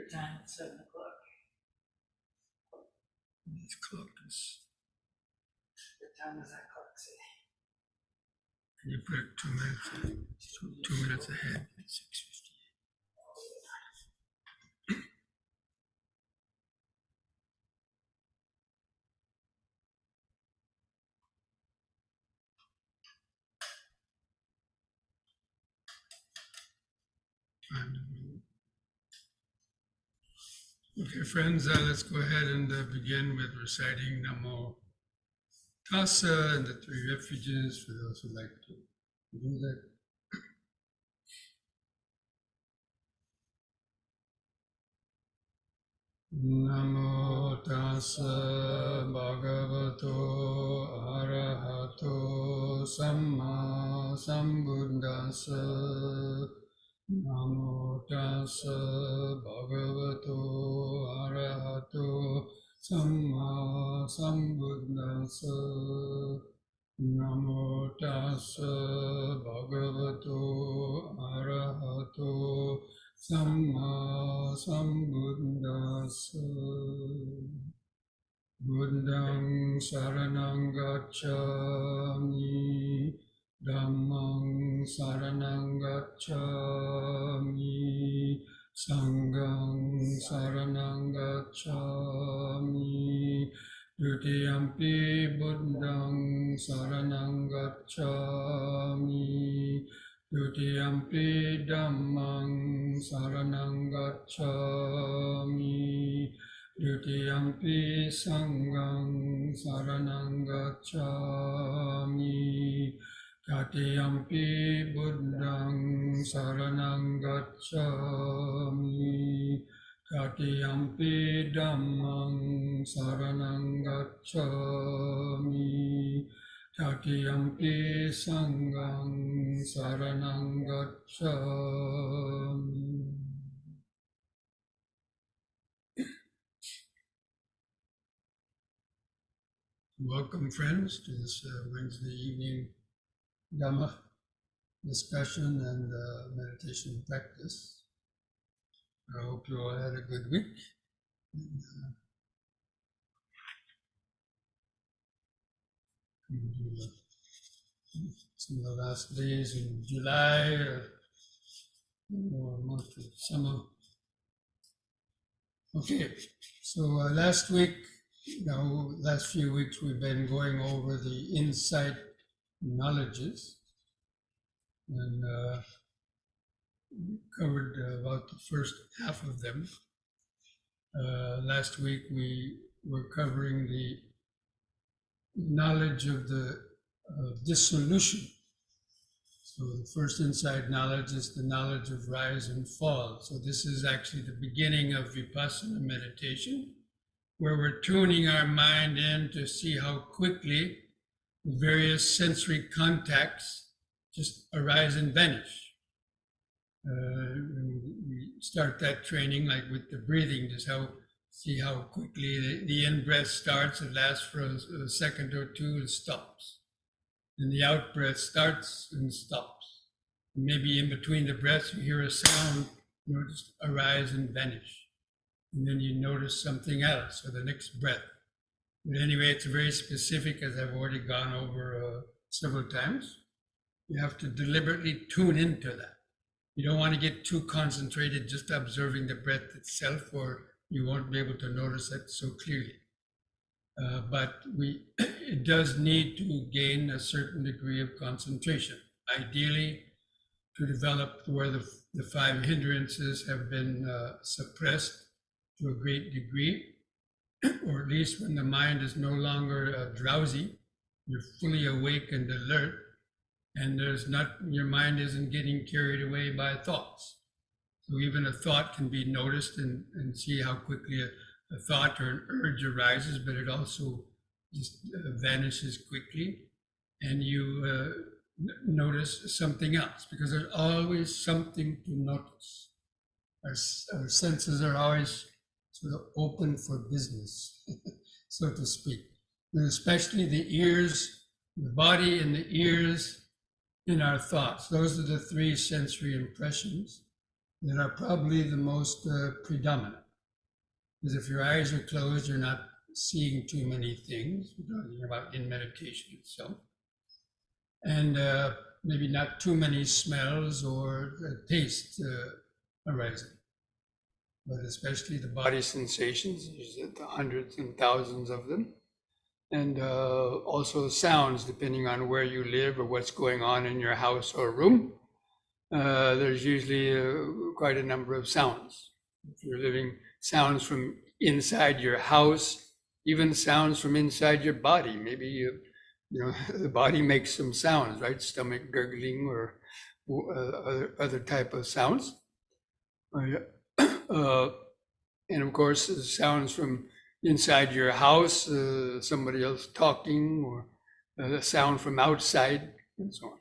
your time at 7 o'clock. This clock is. What time does that clock say? And you put it 2 minutes, 2 minutes ahead at 6:58. Okay, friends, let's go ahead and begin with reciting Namo Tassa and the three refuges for those who like to do that. Namo Tassa Bhagavato Arahato Samma Sambuddhassa. Namo Tassa Bhagavato Arahato Samma Sambuddhassa. Namo Tassa Bhagavato Arahato Samma Sambuddhassa. Buddhang Saranang Gacchami, Dhammang Saranang Gacchami, Sanghang Saranang Gacchami, Dutiyampi Buddhang Saranang Gacchami, Dutiyampi Dhammang Saranang Gacchami, Dutiyampi Sanghang Saranang Gacchami, Tatiyampi Buddhang Saranang Gacchami, Tatiyampi Dhammang Saranang Gacchami, Tatiyampi Sanghang Saranang Gacchami. Welcome, friends, to this Wednesday evening Dhamma discussion and meditation practice. I hope you all had a good week. Some of the last days in July, or month of summer. Okay, so last week, last few weeks we've been going over the insight knowledges and covered about the first half of them. Last week we were covering the knowledge of the dissolution. So the first insight knowledge is the knowledge of rise and fall. So this is actually the beginning of Vipassana meditation, where we're tuning our mind in to see how quickly the various sensory contacts just arise and vanish. We start that training like with the breathing, just see how quickly the in-breath starts, it lasts for a second or two and stops. And the out-breath starts and stops. And maybe in between the breaths you hear a sound, just arise and vanish. And then you notice something else for the next breath. But anyway, it's very specific, as I've already gone over several times. You have to deliberately tune into that. You don't want to get too concentrated just observing the breath itself, or you won't be able to notice it so clearly. But it does need to gain a certain degree of concentration, ideally to develop where the five hindrances have been suppressed to a great degree, or at least when the mind is no longer drowsy, you're fully awake and alert, and your mind isn't getting carried away by thoughts. So even a thought can be noticed and see how quickly a thought or an urge arises, but it also just vanishes quickly, and you notice something else, because there's always something to notice. Our senses are always sort of open for business, so to speak. And especially the ears, the body and the ears, in our thoughts. Those are the three sensory impressions that are probably the most predominant. Because if your eyes are closed, you're not seeing too many things. We're talking about in meditation itself. And maybe not too many smells or tastes arising. But especially the body sensations, there's hundreds and thousands of them. And also sounds, depending on where you live or what's going on in your house or room. There's usually quite a number of sounds. If you're living, sounds from inside your house, even sounds from inside your body. Maybe you know the body makes some sounds, right? Stomach gurgling or other type of sounds. And of course, sounds from inside your house, somebody else talking, or a sound from outside, and so on.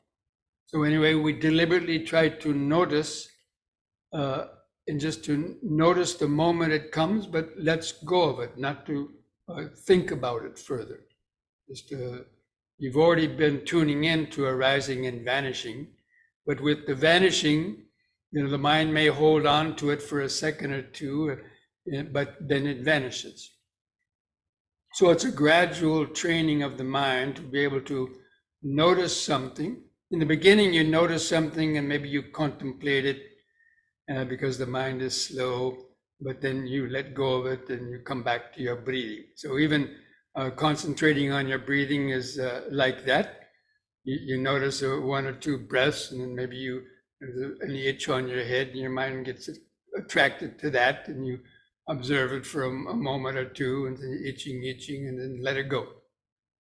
So anyway, we deliberately try to notice, and just to notice the moment it comes, but let's go of it, not to think about it further. Just you've already been tuning in to arising and vanishing, but with the vanishing, the mind may hold on to it for a second or two, but then it vanishes. So it's a gradual training of the mind to be able to notice something. In the beginning, you notice something and maybe you contemplate it because the mind is slow, but then you let go of it and you come back to your breathing. So even concentrating on your breathing is like that. You notice one or two breaths, and then maybe there's an itch on your head and your mind gets attracted to that, and you observe it for a moment or two, and then itching, and then let it go.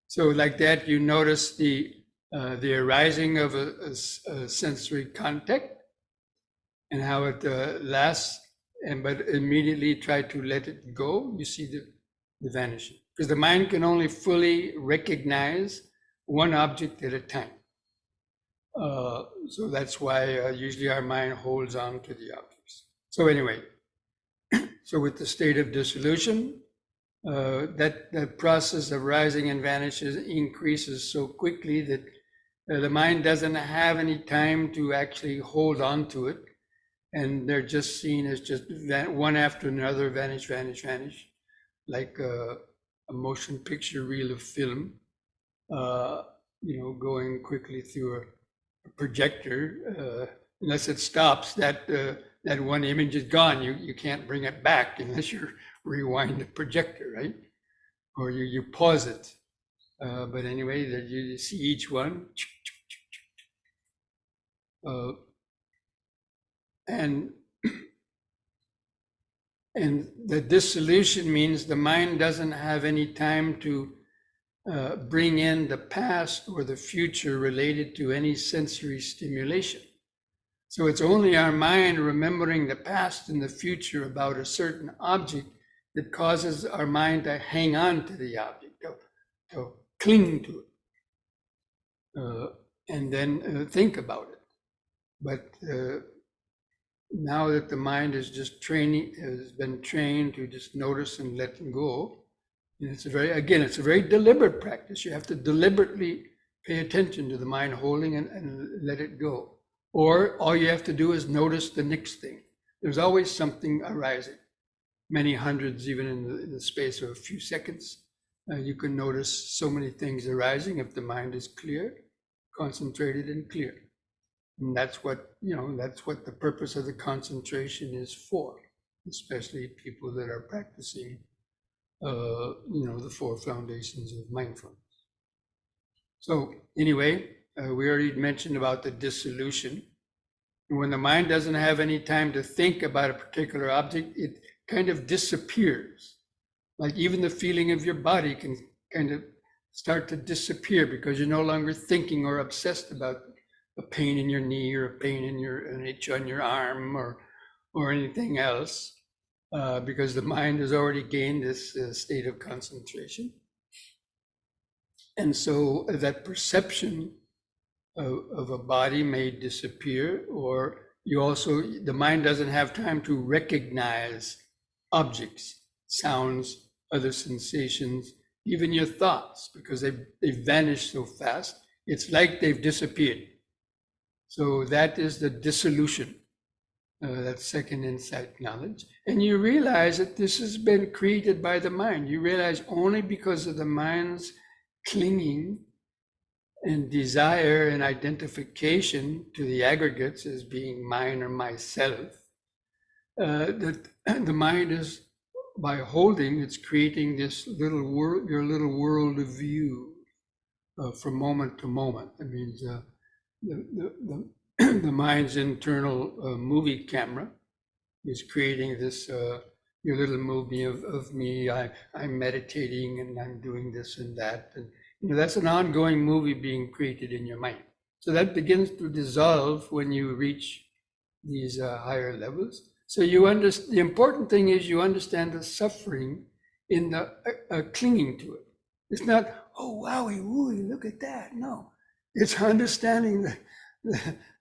So like that, you notice the arising of a sensory contact and how it lasts, but immediately try to let it go. You see the vanishing, because the mind can only fully recognize one object at a time. So that's why usually our mind holds on to the objects. So anyway, so with the state of dissolution, that process of rising and vanishes increases so quickly that the mind doesn't have any time to actually hold on to it, and they're just seen as just one after another, vanish, like a motion picture reel of film, going quickly through a projector. Unless it stops, that one image is gone. You can't bring it back unless you rewind the projector, right? Or you pause it. But anyway, you see each one. And the dissolution means the mind doesn't have any time to bring in the past or the future related to any sensory stimulation. So it's only our mind remembering the past and the future about a certain object that causes our mind to hang on to the object, to cling to it, and then think about it. But now that the mind has been trained to just notice and let go, and it's a very deliberate practice. You have to deliberately pay attention to the mind holding and let it go. Or all you have to do is notice the next thing. There's always something arising. Many hundreds, even in the space of a few seconds, you can notice so many things arising if the mind is clear, concentrated and clear. And that's what the purpose of the concentration is for, especially people that are practicing the 4 foundations of mindfulness. So anyway, we already mentioned about the dissolution. When the mind doesn't have any time to think about a particular object, it kind of disappears. Like even the feeling of your body can kind of start to disappear because you're no longer thinking or obsessed about a pain in your knee or a pain in an itch on your arm or anything else, because the mind has already gained this state of concentration. And so that perception of a body may disappear, or the mind doesn't have time to recognize objects, sounds, other sensations, even your thoughts, because they vanish so fast. It's like they've disappeared. So that is the dissolution. that second insight knowledge. And you realize that this has been created by the mind. You realize only because of the mind's clinging and desire and identification to the aggregates as being mine or myself, that the mind is, by holding, it's creating this little world, your little world of view from moment to moment. That means the mind's internal movie camera is creating this your little movie of me. I'm meditating and I'm doing this and that, and that's an ongoing movie being created in your mind. So that begins to dissolve when you reach these higher levels. So you understand. The important thing is you understand the suffering in the clinging to it. It's not, oh wowie wooey, look at that. No, it's understanding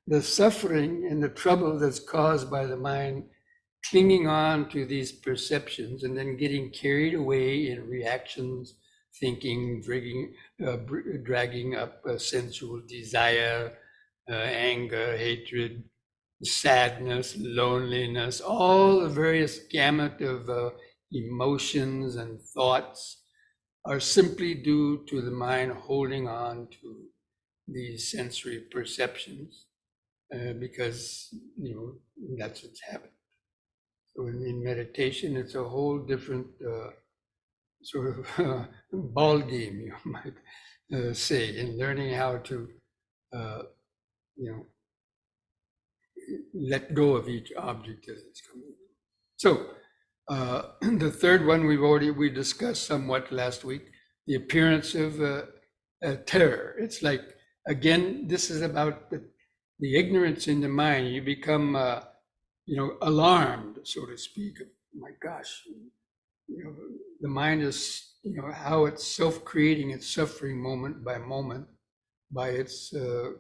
the suffering and the trouble that's caused by the mind clinging on to these perceptions and then getting carried away in reactions, thinking, dragging up sensual desire, anger, hatred, sadness, loneliness, all the various gamut of emotions and thoughts are simply due to the mind holding on to these sensory perceptions because that's its habit. So in meditation, it's a whole different sort of ball game, you might say, in learning how to let go of each object as it's coming. So the third one we discussed somewhat last week, the appearance of terror. It's like, again, this is about the ignorance in the mind. You become alarmed, so to speak. My gosh, the mind is, how it's self-creating its suffering moment by moment by its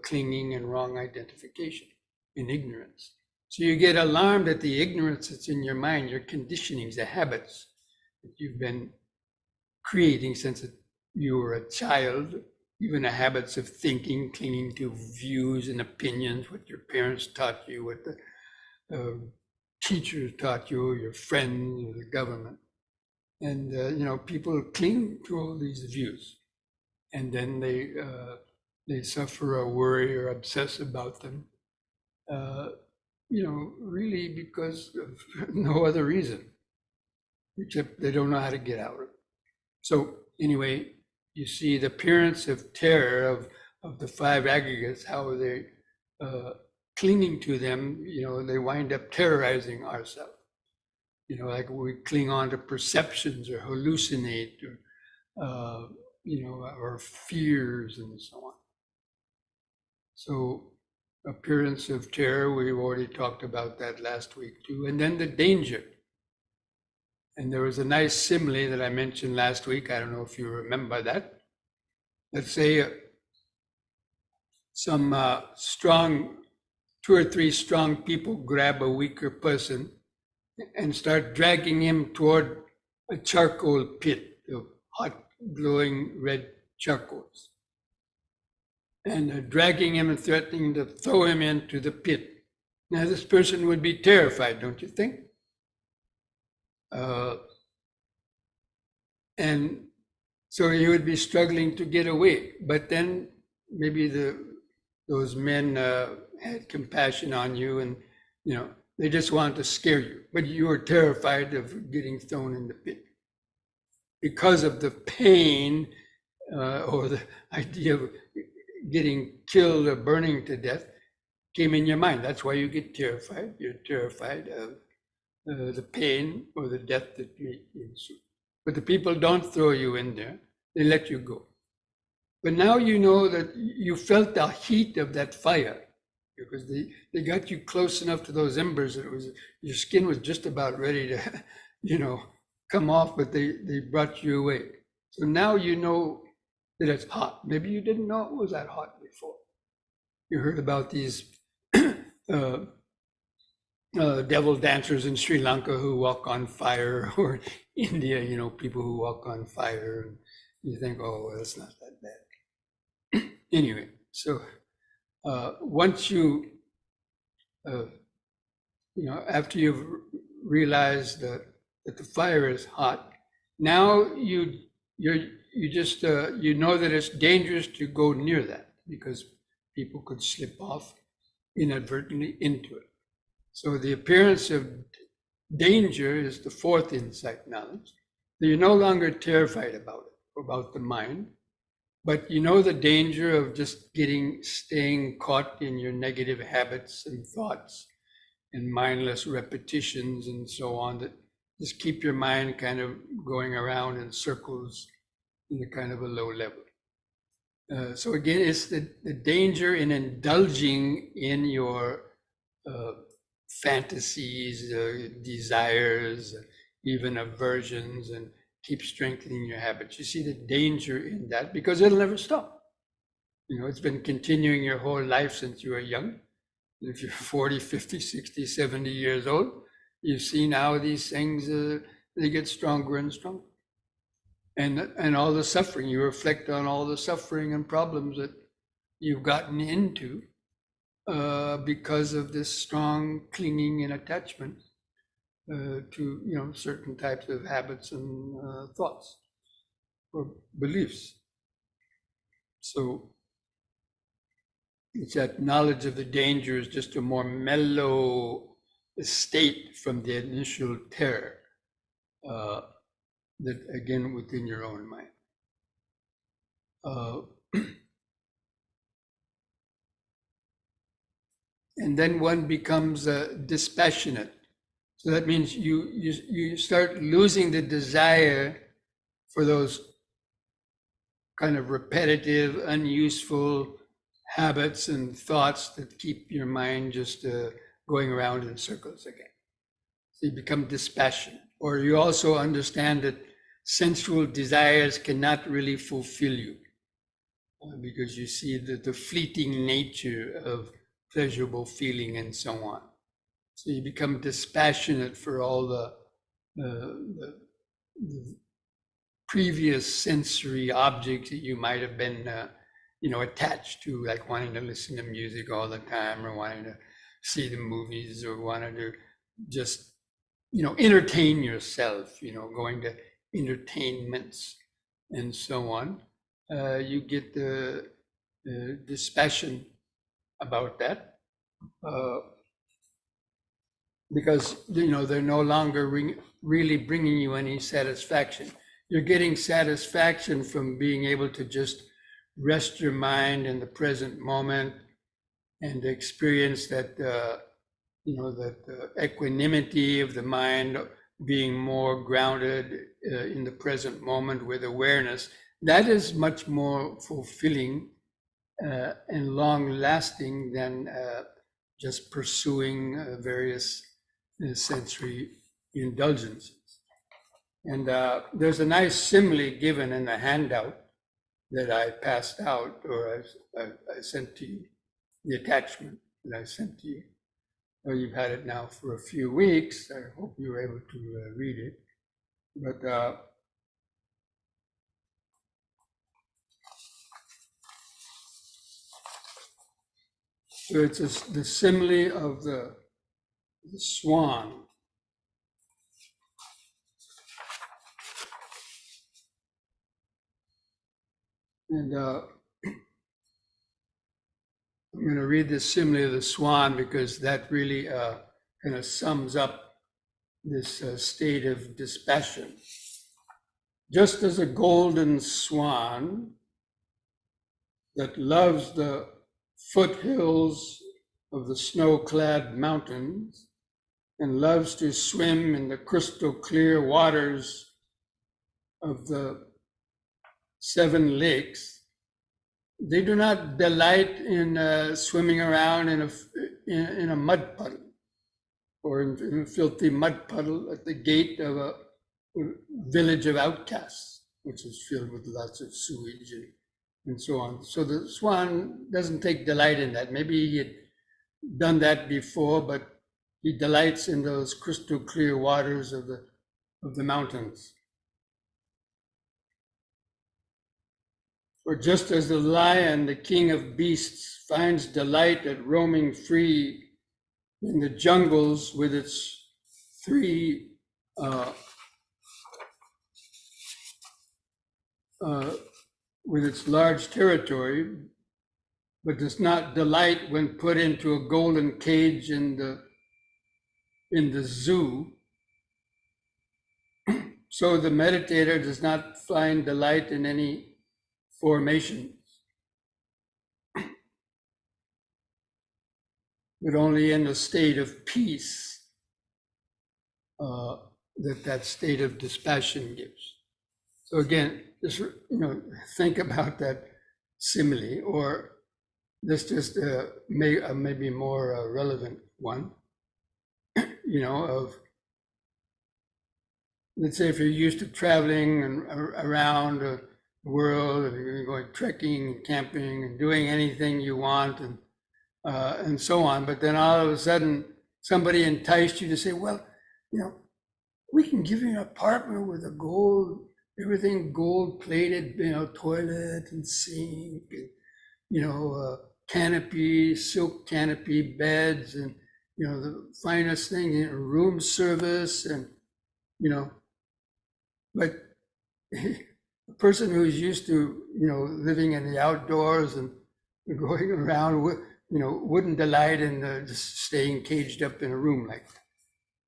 clinging and wrong identification in ignorance. So you get alarmed at the ignorance that's in your mind, your conditionings, the habits that you've been creating since you were a child, even the habits of thinking, clinging to views and opinions, what your parents taught you, what the teachers taught you, your friends, or the government. And, people cling to all these views. And then they suffer or worry or obsess about them. Really because of no other reason, except they don't know how to get out of it. So anyway, you see the appearance of terror of the five aggregates, how they clinging to them, they wind up terrorizing ourselves. Like we cling on to perceptions or hallucinate or, our fears and so on. So appearance of terror, we've already talked about that last week too. And then the danger. And there was a nice simile that I mentioned last week. I don't know if you remember that. Let's say some strong, 2 or 3 strong people grab a weaker person and start dragging him toward a charcoal pit of hot, glowing red charcoals. And dragging him and threatening to throw him into the pit. Now, this person would be terrified, don't you think? And so he would be struggling to get away. But then maybe those men had compassion on you and, they just wanted to scare you. But you were terrified of getting thrown in the pit. Because of the pain or the idea of getting killed or burning to death came in your mind. That's why you get terrified. You're terrified of the pain or the death that may ensue. But the people don't throw you in there. They let you go. But now you know that you felt the heat of that fire because they got you close enough to those embers that your skin was just about ready to, come off, but they brought you away. So now you know that it's hot. Maybe you didn't know it was that hot before. You heard about these devil dancers in Sri Lanka who walk on fire, or India, people who walk on fire. And you think, oh, well, it's not that bad. Anyway, so once you after you've realized that the fire is hot, now you just you know that it's dangerous to go near that because people could slip off inadvertently into it. So the appearance of danger is the fourth insight knowledge. So you're no longer terrified about the mind, but you know the danger of just staying caught in your negative habits and thoughts and mindless repetitions and so on that just keep your mind kind of going around in circles in a kind of a low level. So again, it's the danger in indulging in your fantasies, desires, even aversions, and keep strengthening your habits. You see the danger in that because it'll never stop. It's been continuing your whole life since you were young. If you're 40, 50, 60, 70 years old, you see now these things, they get stronger and stronger. And all the suffering, you reflect on all the suffering and problems that you've gotten into because of this strong clinging and attachment to certain types of habits and thoughts or beliefs. So it's that knowledge of the danger is just a more mellow state from the initial terror that again within your own mind. And then one becomes dispassionate. So that means you start losing the desire for those kind of repetitive, unuseful habits and thoughts that keep your mind just going around in circles again. So you become dispassionate. Or you also understand that sensual desires cannot really fulfill you because you see the fleeting nature of pleasurable feeling and so on. So you become dispassionate for all the previous sensory objects that you might have been attached to, like wanting to listen to music all the time or wanting to see the movies or wanting to just entertain yourself, going to entertainments and so on. You get the dispassion about that because they're no longer really bringing you any satisfaction. You're getting satisfaction from being able to just rest your mind in the present moment and experience that equanimity of the mind, being more grounded in the present moment with awareness. That is much more fulfilling and long-lasting than just pursuing various sensory indulgences. And there's a nice simile given in the handout that I passed out, or I sent to you, the attachment that I sent to you. Well, you've had it now for a few weeks. I hope you were able to read it. But so it's the simile of the swan. And I'm going to read this simile of the swan because that really kind of sums up this state of dispassion. Just as a golden swan that loves the foothills of the snow-clad mountains and loves to swim in the crystal clear waters of the 7 lakes, they do not delight in swimming around in a mud puddle or in a filthy mud puddle at the gate of a village of outcasts, which is filled with lots of sewage and so on. So the swan doesn't take delight in that. Maybe he had done that before, but he delights in those crystal clear waters of the mountains. For just as the lion, the king of beasts, finds delight at roaming free in the jungles with its three with its large territory, but does not delight when put into a golden cage in the zoo. So the meditator does not find delight in any formations, but only in a state of peace that state of dispassion gives. So again, just think about that simile, or this just maybe more relevant one. Of, let's say if you're used to traveling and around the world, and you're going trekking and camping and doing anything you want and so on, but then all of a sudden somebody enticed you to say, well, we can give you an apartment with everything gold plated, toilet and sink, and, canopy, silk canopy beds, and, the finest thing, room service, and, but a person who's used to, living in the outdoors and going around, wouldn't delight in just staying caged up in a room like that.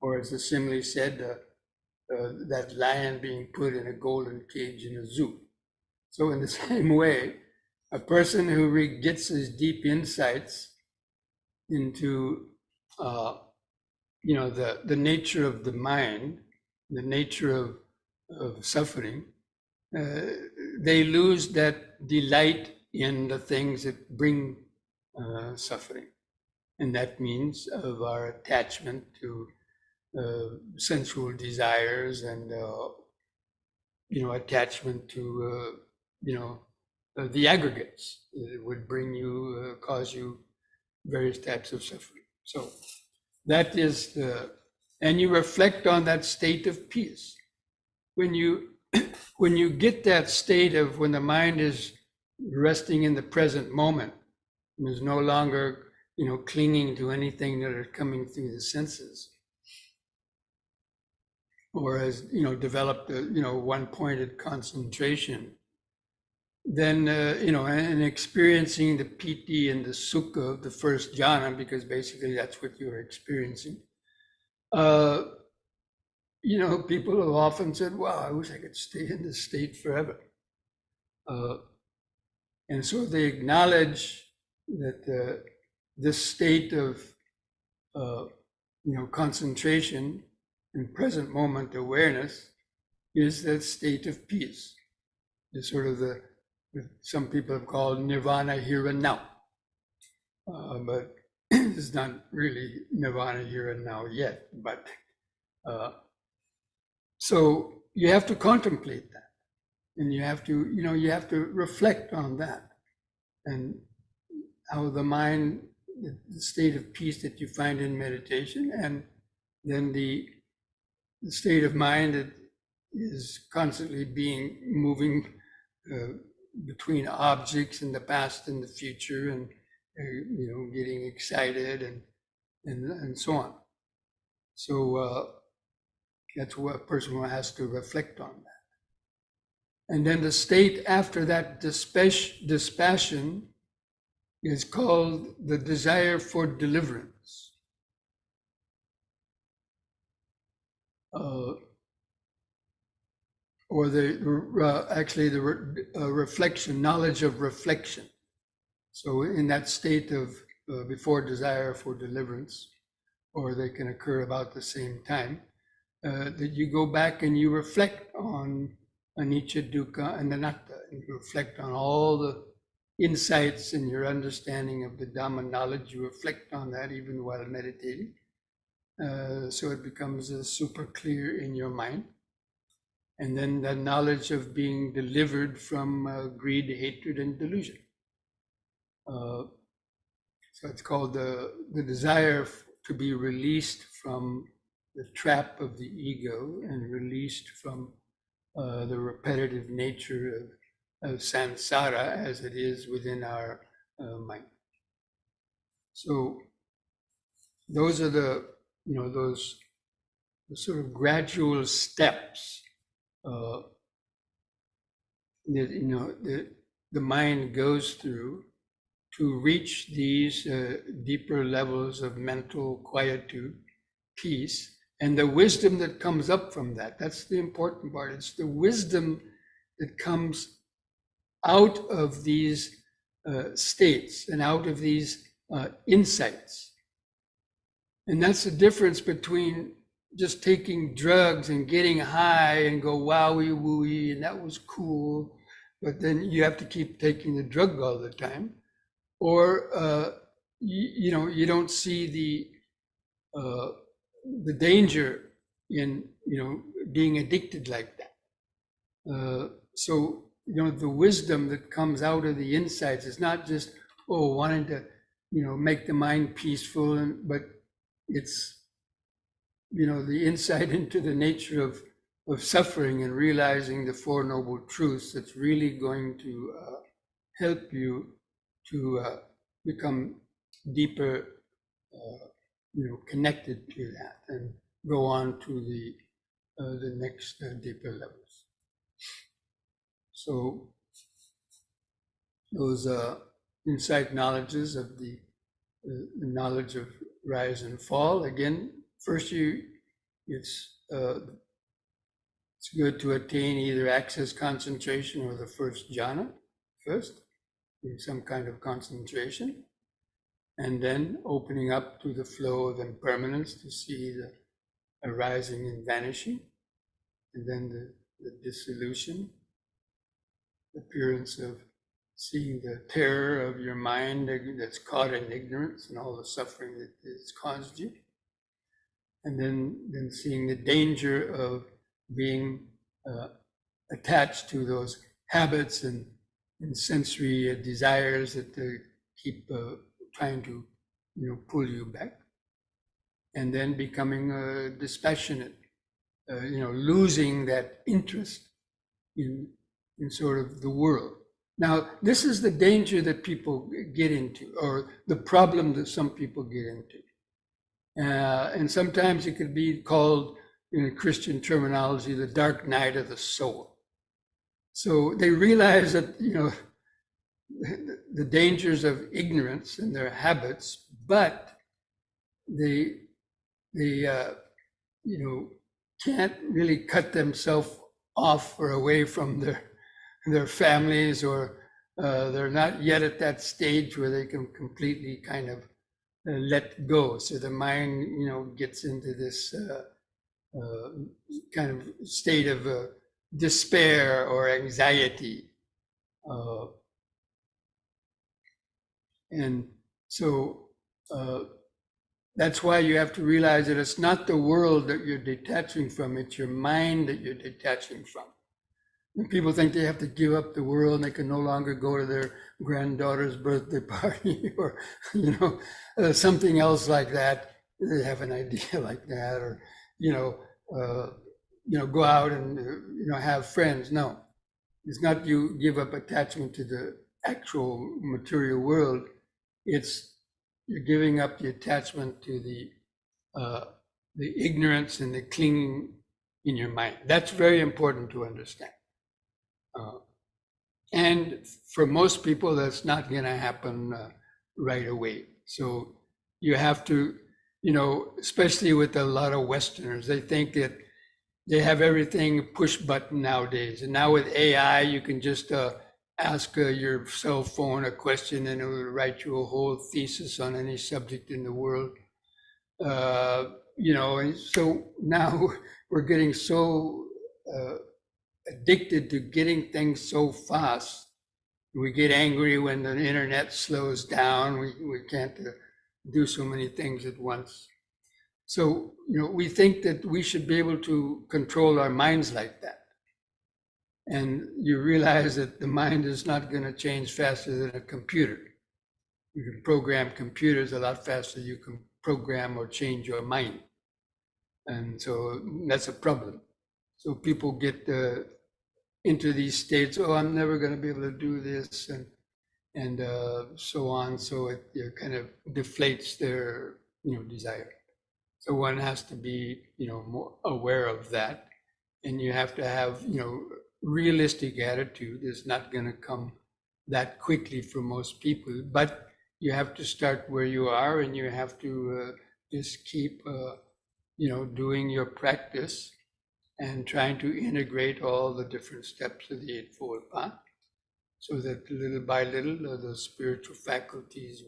Or as the simile said, that lion being put in a golden cage in a zoo. So in the same way, a person who gets his deep insights into, the nature of the mind, the nature of suffering, they lose that delight in the things that bring suffering. And that means of our attachment to sensual desires and, attachment to, the aggregates that would cause you various types of suffering. So that is and you reflect on that state of peace. When you get that state of when the mind is resting in the present moment, and is no longer, clinging to anything that are coming through the senses, or has, developed a, one-pointed concentration, then, and experiencing the piti and the sukha of the first jhana, because basically that's what you're experiencing. People have often said, wow, I wish I could stay in this state forever. And so they acknowledge that this state of, concentration and present moment awareness is that state of peace. It's sort of some people have called nirvana here and now. But it's not really nirvana here and now yet. But so you have to contemplate that. And you have to reflect on that. And how the mind, the state of peace that you find in meditation, and then the state of mind that is constantly moving between objects in the past and the future, and getting excited and so on. So that's what a person has to reflect on that. And then the state after that dispassion is called the desire for deliverance. Or the reflection, knowledge of reflection. So in that state of before desire for deliverance, or they can occur about the same time, that you go back and you reflect on anicca, dukkha, and anatta, and you reflect on all the insights in your understanding of the Dhamma knowledge. You reflect on that even while meditating. So it becomes super clear in your mind. And then the knowledge of being delivered from greed, hatred, and delusion. So it's called the desire to be released from the trap of the ego and released from the repetitive nature of samsara as it is within our mind. So those are those the sort of gradual steps that the mind goes through to reach these deeper levels of mental quietude, peace, and the wisdom that comes up from that. That's the important part. It's the wisdom that comes out of these states and out of these insights. And that's the difference between just taking drugs and getting high and go wowie wooey, and that was cool, but then you have to keep taking the drug all the time. Or you don't see the danger in being addicted like that. So the wisdom that comes out of the insights is not just wanting to make the mind peaceful, but it's the insight into the nature of suffering and realizing the Four Noble Truths that's really going to help you to become deeper, connected to that, and go on to the next deeper levels. So those insight knowledges of the knowledge of rise and fall. Again, first it's good to attain either access concentration or the first jhana first, in some kind of concentration, and then opening up to the flow of impermanence to see the arising and vanishing, and then the dissolution, the appearance of seeing the terror of your mind that's caught in ignorance and all the suffering that it's caused you, and then seeing the danger of being attached to those habits and sensory desires that keep trying to pull you back, and then becoming dispassionate, losing that interest in sort of the world. Now, this is the danger that people get into, or the problem that some people get into. And sometimes it could be called, in Christian terminology, the dark night of the soul. So they realize that, the dangers of ignorance and their habits, but they can't really cut themselves off or away from their families, or they're not yet at that stage where they can completely kind of let go. So the mind, gets into this kind of state of despair or anxiety. And so that's why you have to realize that it's not the world that you're detaching from, it's your mind that you're detaching from. When people think they have to give up the world and they can no longer go to their granddaughter's birthday party or, something else like that. They have an idea like that, or, go out and, have friends. No, it's not you give up attachment to the actual material world. It's you're giving up the attachment to the ignorance and the clinging in your mind. That's very important to understand. And for most people, that's not going to happen right away. So you have to, especially with a lot of Westerners, they think that they have everything push button nowadays. And now with AI, you can just ask your cell phone a question and it will write you a whole thesis on any subject in the world. And so now we're getting so addicted to getting things so fast. We get angry when the internet slows down. We can't do so many things at once. So, we think that we should be able to control our minds like that. And you realize that the mind is not going to change faster than a computer. You can program computers a lot faster than you can program or change your mind. And so that's a problem. So people get into these states, I'm never going to be able to do this, and so on. So it kind of deflates their desire. So one has to be, more aware of that, and you have to have, realistic attitude. It's not going to come that quickly for most people, but you have to start where you are, and you have to just keep, doing your practice and trying to integrate all the different steps of the Eightfold Path, so that little by little the spiritual faculties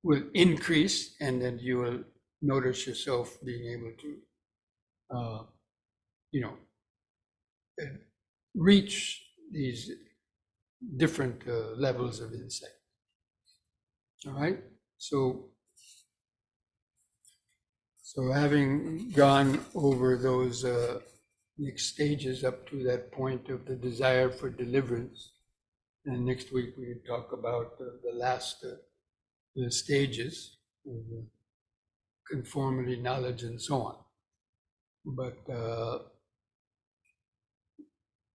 will increase, and then you will notice yourself being able to, reach these different levels of insight. All right, so having gone over those next stages up to that point of the desire for deliverance, and next week we talk about the last the stages of conformity, knowledge, and so on. But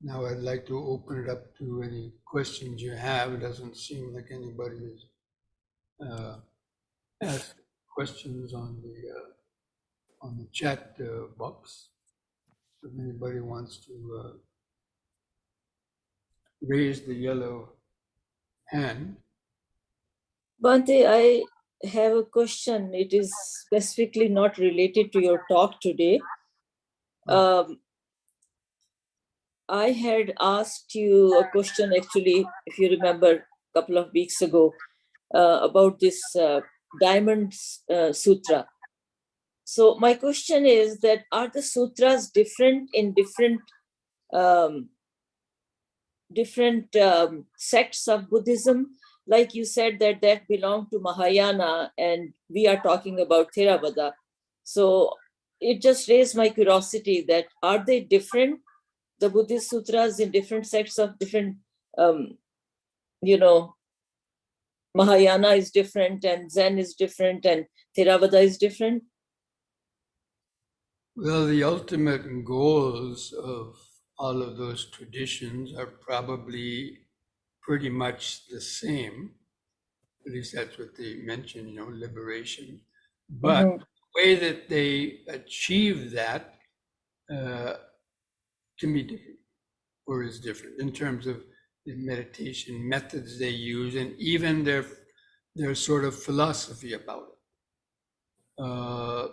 now I'd like to open it up to any questions you have. It doesn't seem like anybody has asked questions on the chat box. If anybody wants to raise the yellow hand. Bhante, I have a question. It is specifically not related to your talk today. I had asked you a question, actually, if you remember, a couple of weeks ago, about this Diamond Sutra. So my question is that, are the sutras different in different sects of Buddhism? Like you said that belong to Mahayana, and we are talking about Theravada. So it just raised my curiosity that, are they different, the Buddhist sutras in different sects of different, Mahayana is different, and Zen is different, and Theravada is different? Well, the ultimate goals of all of those traditions are probably pretty much the same. At least that's what they mention, liberation. But the way that they achieve that can be different, or is different, in terms of the meditation methods they use, and even their sort of philosophy about it.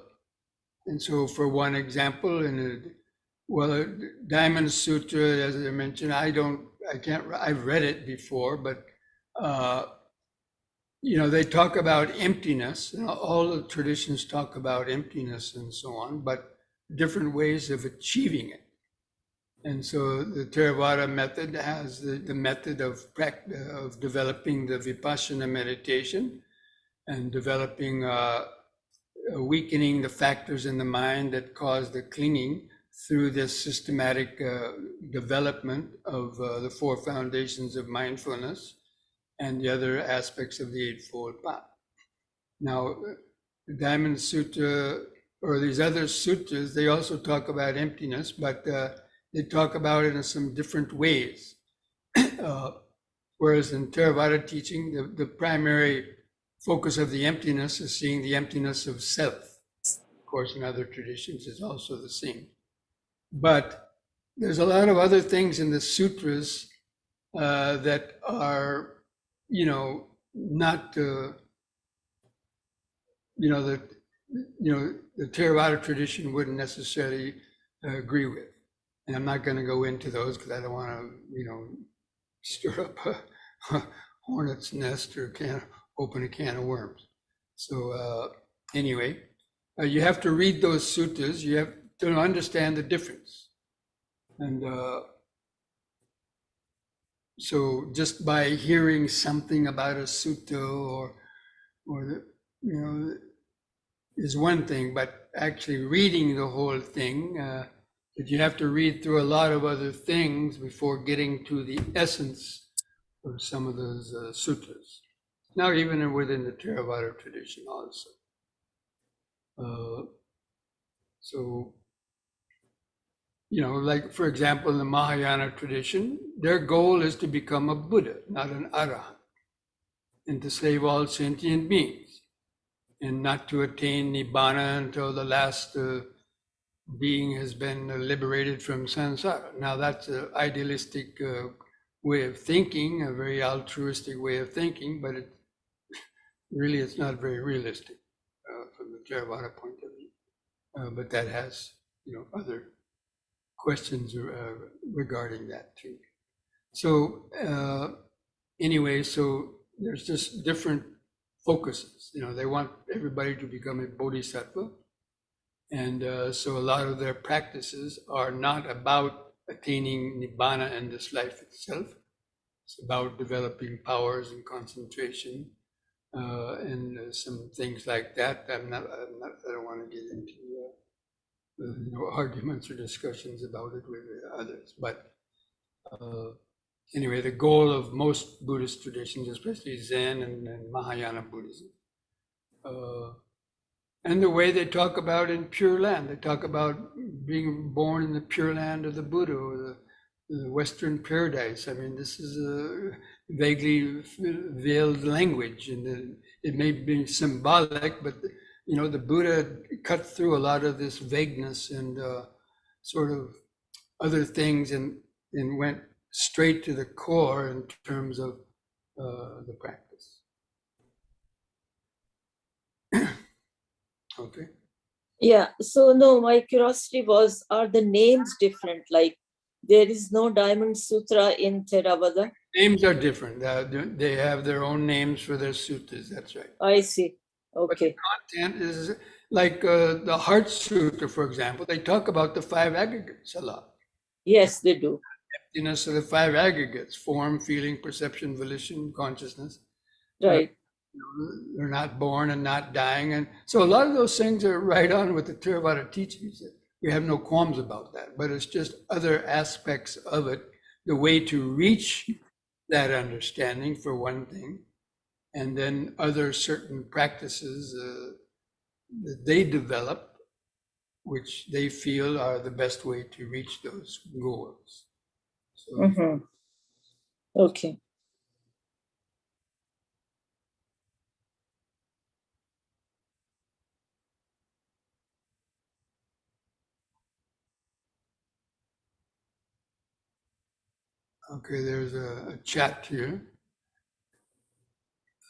And so, for one example, a Diamond Sutra, as I mentioned, I've read it before, but they talk about emptiness. All the traditions talk about emptiness and so on, but different ways of achieving it. And so the Theravada method has the method of developing the Vipassana meditation, and developing weakening the factors in the mind that cause the clinging through this systematic development of the four foundations of mindfulness and the other aspects of the Eightfold Path. Now, the Diamond Sutra, or these other sutras, they also talk about emptiness, but they talk about it in some different ways. Whereas in Theravada teaching, the primary focus of the emptiness is seeing the emptiness of self. Of course, in other traditions, it's also the same. But there's a lot of other things in the sutras that are, not, the Theravada tradition wouldn't necessarily agree with. And I'm not going to go into those because I don't want to, stir up a hornet's nest or open a can of worms. So anyway, you have to read those sutras. You have to understand the difference. And so just by hearing something about a sutta or is one thing, but actually reading the whole thing, that you have to read through a lot of other things before getting to the essence of some of those sutras. Now, even within the Theravada tradition also. So, like, for example, in the Mahayana tradition, their goal is to become a Buddha, not an Arahant, and to save all sentient beings. and not to attain Nibbana until the last being has been liberated from samsara. Now that's an idealistic way of thinking, a very altruistic way of thinking, but really it's not very realistic from the Theravada point of view. But that has, other questions regarding that too. So anyway, so there's just different focuses. They want everybody to become a bodhisattva. And so a lot of their practices are not about attaining Nibbana in this life itself. It's about developing powers and concentration and some things like that. I don't want to get into arguments or discussions about it with others. But anyway, the goal of most Buddhist traditions, especially Zen and Mahayana Buddhism, and the way they talk about in Pure Land, they talk about being born in the Pure Land of the Buddha or the Western Paradise. I mean, this is a vaguely veiled language, and it may be symbolic, but the Buddha cut through a lot of this vagueness and sort of other things, and went straight to the core in terms of the practice. Okay. Yeah. So no, my curiosity was, are the names different? Like there is no Diamond Sutra in Theravada? Names are different. They have their own names for their sutras. That's right. I see. Okay. But the content is like the Heart Sutra, for example. They talk about the 5 aggregates a lot. Yes, they do. Emptiness of the 5 aggregates: form, feeling, perception, volition, consciousness. Right. They're not born and not dying. And so a lot of those things are right on with the Theravada teachings. We have no qualms about that, but it's just other aspects of it, the way to reach that understanding, for one thing, and then other certain practices that they develop, which they feel are the best way to reach those goals. So, Okay. okay, there's a chat here.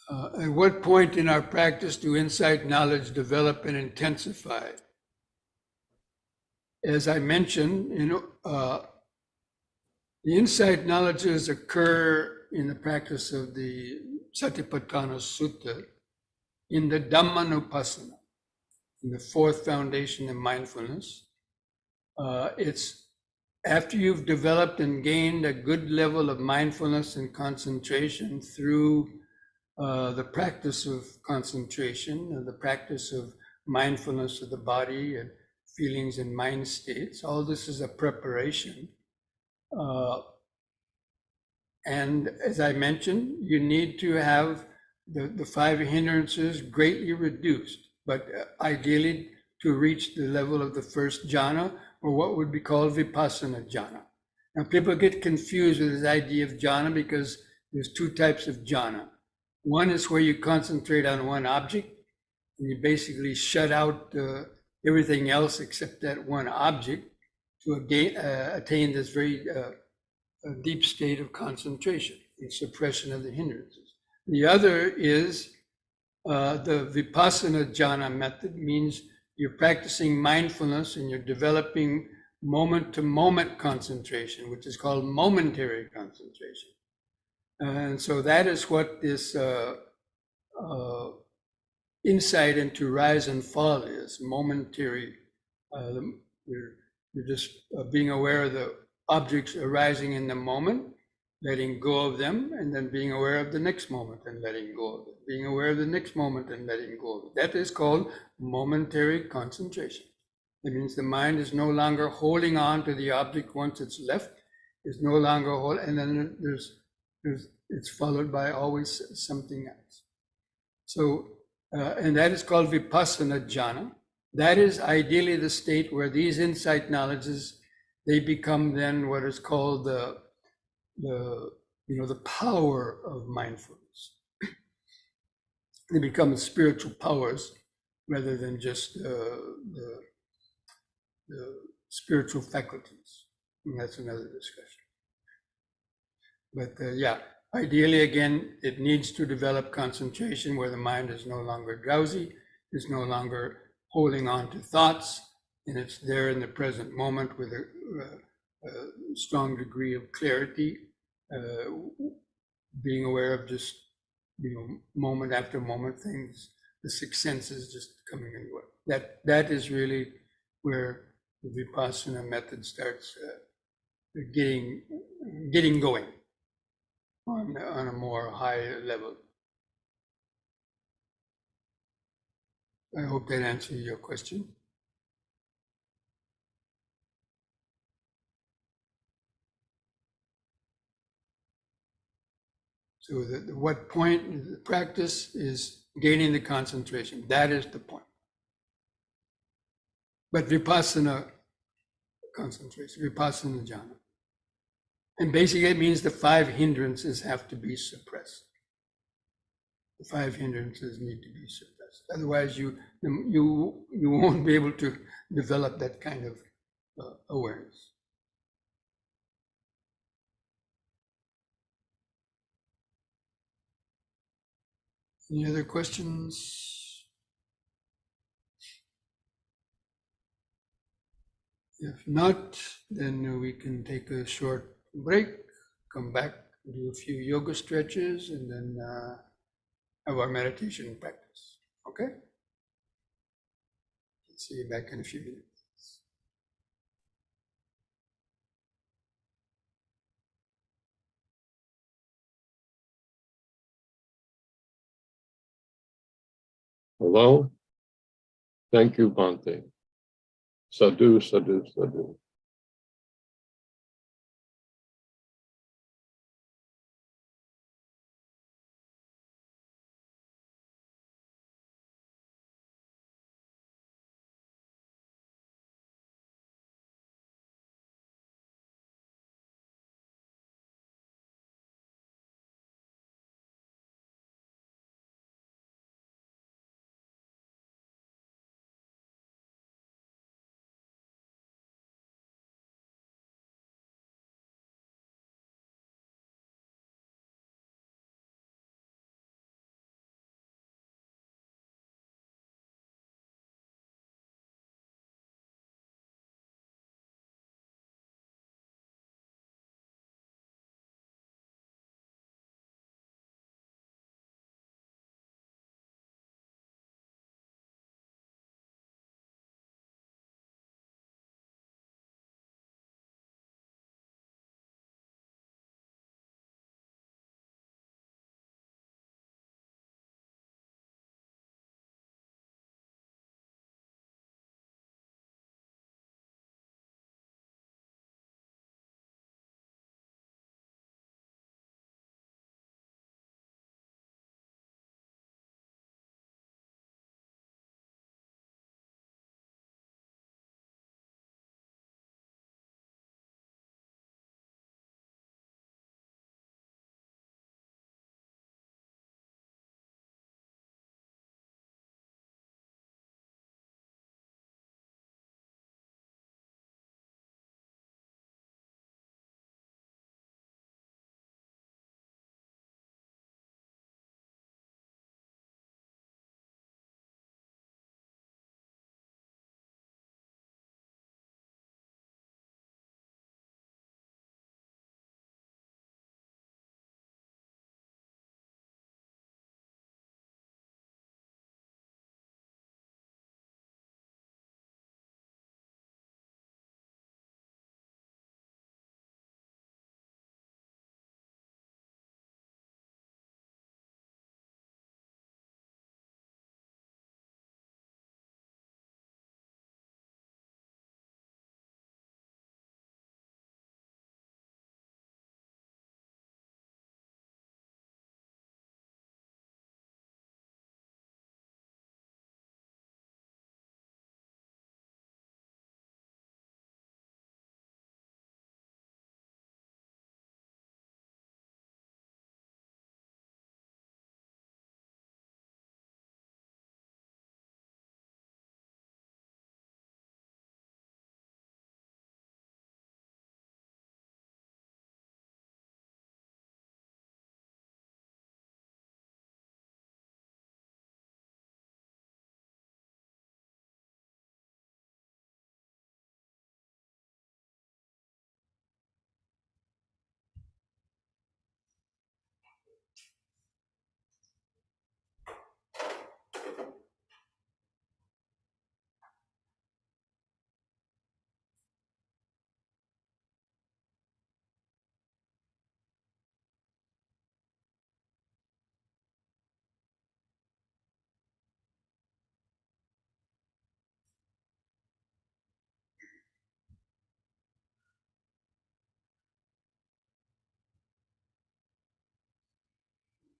At what point in our practice do insight knowledge develop and intensify? As I mentioned, the insight knowledges occur in the practice of the Satipatthana Sutta in the Dhammanupassana, in the 4th foundation of mindfulness. It's after you've developed and gained a good level of mindfulness and concentration through the practice of concentration and the practice of mindfulness of the body and feelings and mind states. All this is a preparation. And as I mentioned, you need to have the 5 hindrances greatly reduced, but ideally to reach the level of the first jhana, or what would be called vipassana jhana. Now people get confused with this idea of jhana because there's 2 types of jhana. One is where you concentrate on one object and you basically shut out everything else except that one object to attain this very deep state of concentration and suppression of the hindrances. The other is the vipassana jhana method, means you're practicing mindfulness and you're developing moment-to-moment concentration, which is called momentary concentration. And so that is what this insight into rise and fall is, momentary. You're just being aware of the objects arising in the moment, letting go of them, and then being aware of the next moment and letting go of it. Being aware of the next moment and letting go of it. That is called momentary concentration. It means the mind is no longer holding on to the object once it's left, is no longer holding, and then it's followed by always something else. So, and that is called vipassana jhana. That is ideally the state where these insight knowledges, they become then what is called the power of mindfulness. They become spiritual powers rather than just the spiritual faculties. And that's another discussion. But yeah, ideally, again, it needs to develop concentration where the mind is no longer drowsy, is no longer holding on to thoughts, and it's there in the present moment with a strong degree of clarity, being aware of just, moment after moment things, the six senses just coming in. That is really where the Vipassana method starts getting going on a more high level. I hope that answers your question. So what point the practice is gaining the concentration. That is the point. But vipassana concentration, vipassana jhana. And basically it means the 5 hindrances have to be suppressed. The 5 hindrances need to be suppressed. Otherwise you won't be able to develop that kind of awareness. Any other questions? If not, then we can take a short break, come back, do a few yoga stretches, and then have our meditation practice. Okay? See you back in a few minutes. Hello? Thank you, Bhante. Sadhu, sadhu, sadhu.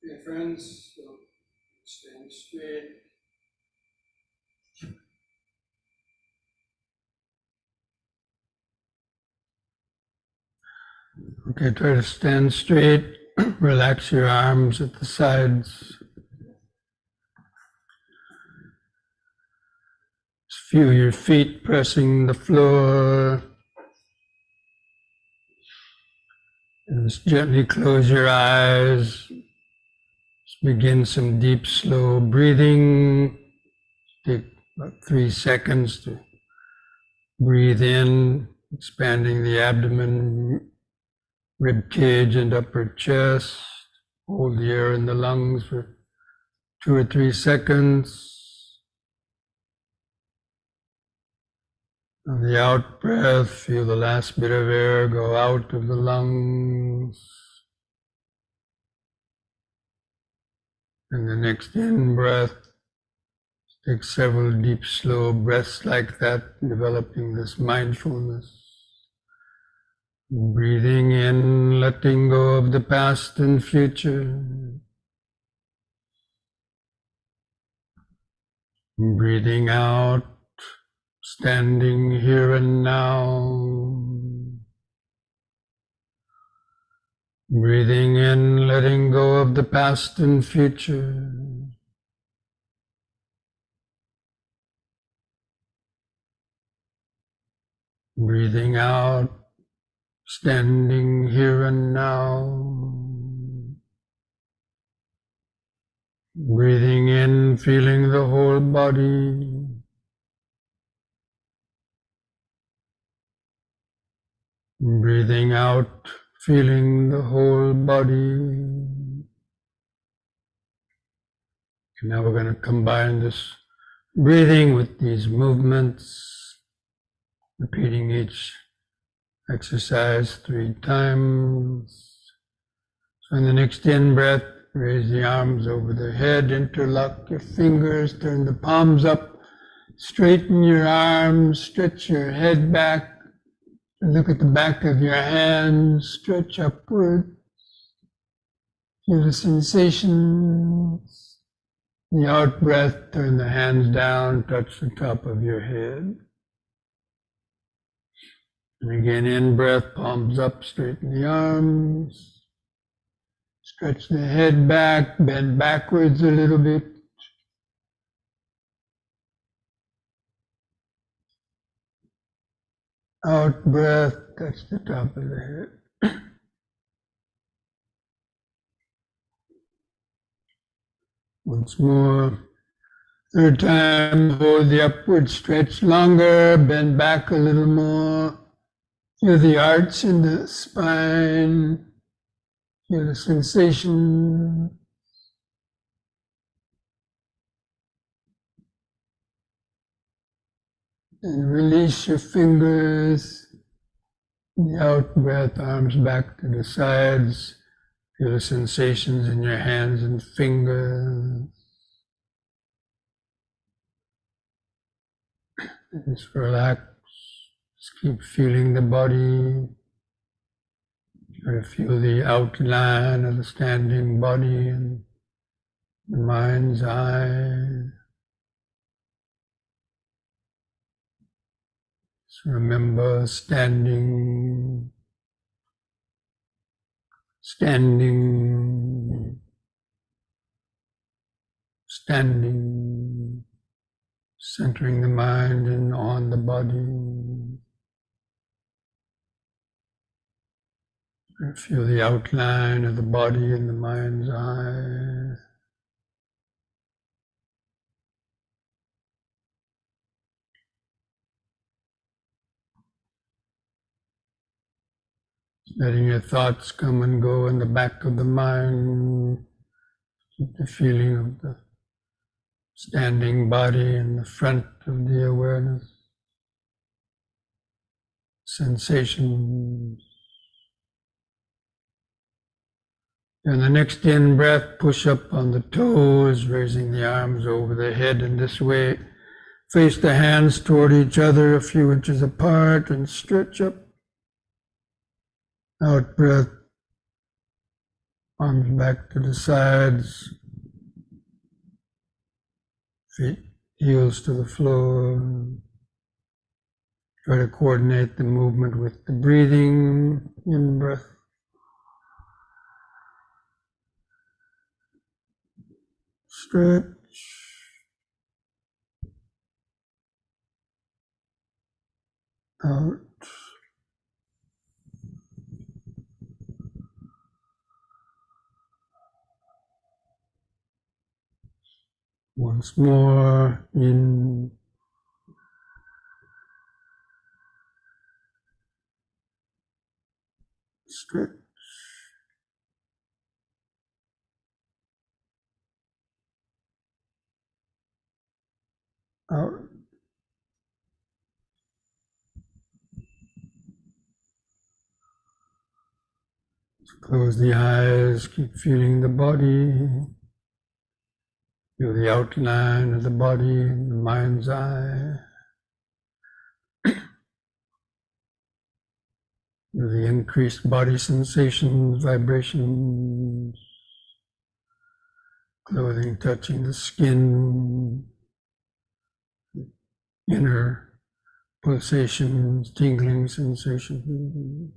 Okay, friends, so stand straight. Okay, try to stand straight. Relax your arms at the sides. Feel your feet pressing the floor. And just gently close your eyes. Just begin some deep, slow breathing. Take about 3 seconds to breathe in, expanding the abdomen, rib cage, and upper chest. Hold the air in the lungs for 2 or 3 seconds. On the out breath, feel the last bit of air go out of the lungs. And the next in breath, take several deep, slow breaths like that, developing this mindfulness. Breathing in, letting go of the past and future. Breathing out, standing here and now. Breathing in, letting go of the past and future. Breathing out, standing here and now. Breathing in, feeling the whole body. Breathing out, feeling the whole body. And now we're going to combine this breathing with these movements, repeating each exercise 3 times. So in the next in-breath, raise the arms over the head, interlock your fingers, turn the palms up, straighten your arms, stretch your head back, look at the back of your hands, stretch upward, feel the sensations. The out breath, turn the hands down, touch the top of your head. And again, in breath, palms up, straighten the arms. Stretch the head back, bend backwards a little bit. Out breath, touch the top of the head. Once more. 3rd time, hold the upward stretch longer, bend back a little more. Feel the arch in the spine. Feel the sensation. And release your fingers. The out breath, arms back to the sides. Feel the sensations in your hands and fingers. Just relax. Just keep feeling the body. Try to feel the outline of the standing body and the mind's eye. Just remember standing, standing, standing, centering the mind and on the body. Feel the outline of the body in the mind's eye. Letting your thoughts come and go in the back of the mind. Keep the feeling of the standing body in the front of the awareness. Sensations. And the next in-breath, push up on the toes, raising the arms over the head in this way. Face the hands toward each other a few inches apart and stretch up. Out breath, Arms back to the sides, feet, heels to the floor. Try to coordinate the movement with the breathing, in breath. Stretch. Out. Once more, in. Stretch. Out. Close the eyes, keep feeling the body. Feel the outline of the body, the mind's eye. Feel the increased body sensations, vibrations. Clothing touching the skin. Inner pulsations, tingling sensations.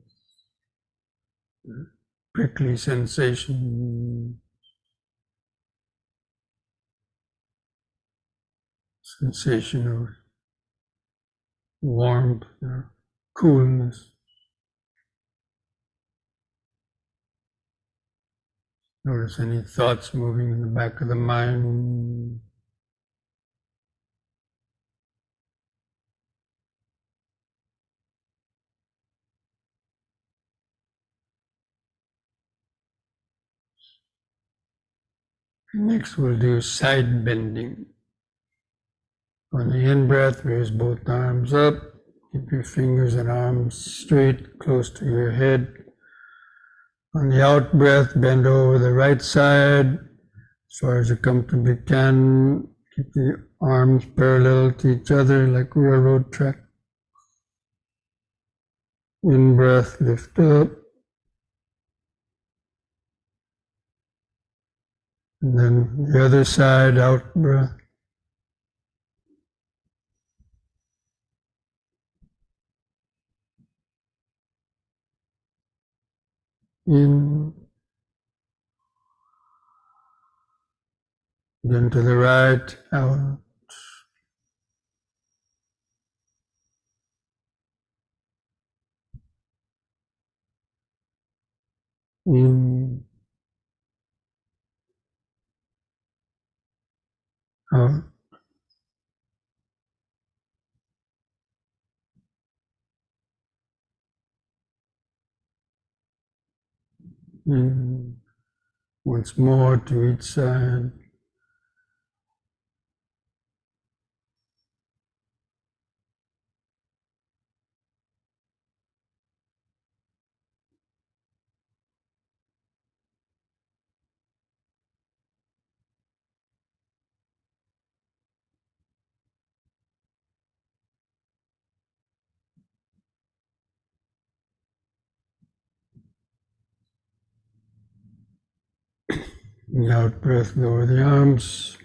Prickly sensation. Sensation of warmth or coolness. Notice any thoughts moving in the back of the mind. Next we'll do side bending. On the in-breath, raise both arms up. Keep your fingers and arms straight, close to your head. On the out-breath, bend over the right side as far as you comfortably can. Keep the arms parallel to each other like railroad track. In-breath, lift up. And then the other side, out-breath. In. Then to the right, out. In. Out. In. Once more to each side. The out breath, lower the arms.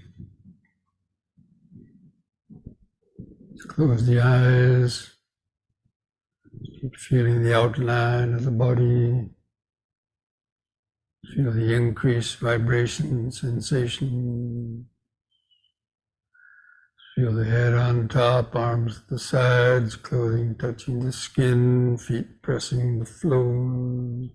Close the eyes. Keep feeling the outline of the body. Feel the increased vibration, sensation. Feel the head on top, arms at the sides, clothing touching the skin, feet pressing the floor.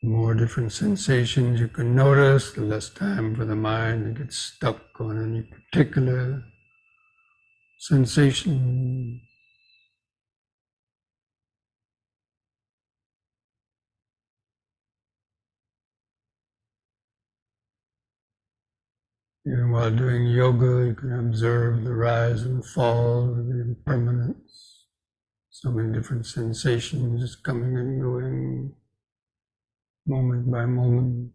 The more different sensations you can notice, the less time for the mind to get stuck on any particular sensation. Even while doing yoga, you can observe the rise and fall, the impermanence, so many different sensations coming and going, moment by moment.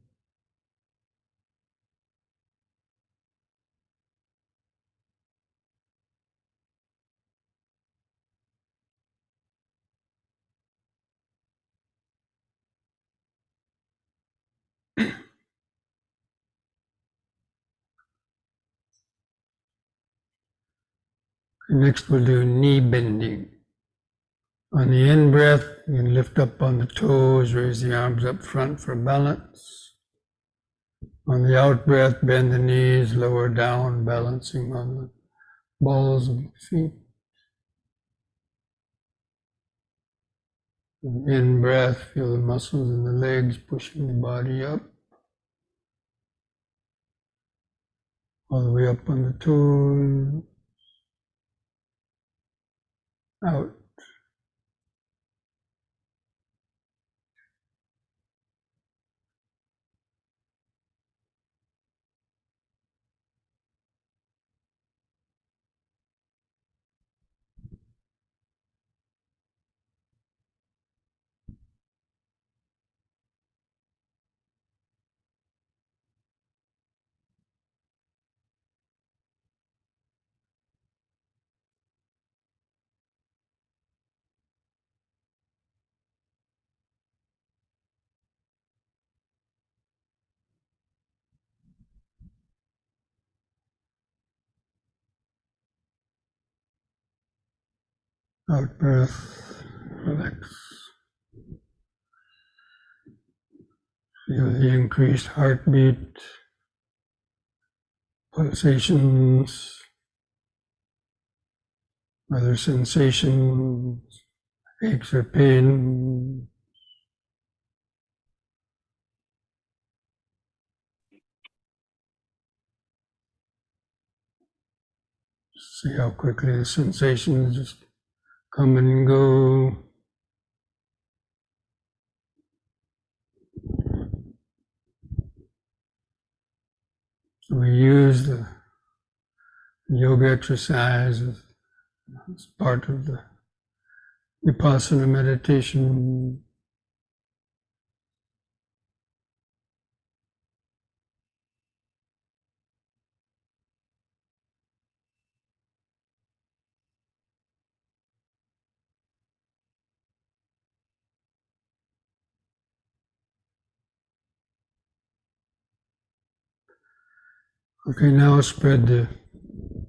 Next we'll do knee bending. On the in-breath, you can lift up on the toes, raise the arms up front for balance. On the out-breath, bend the knees, lower down, balancing on the balls of the feet. In-breath, feel the muscles in the legs pushing the body up. All the way up on the toes. Out. Out breath, relax. Feel the increased heartbeat, pulsations, other sensations, aches or pain. See how quickly the sensations just come and go. So we use the yoga exercise as part of the Vipassana meditation. Okay, now spread the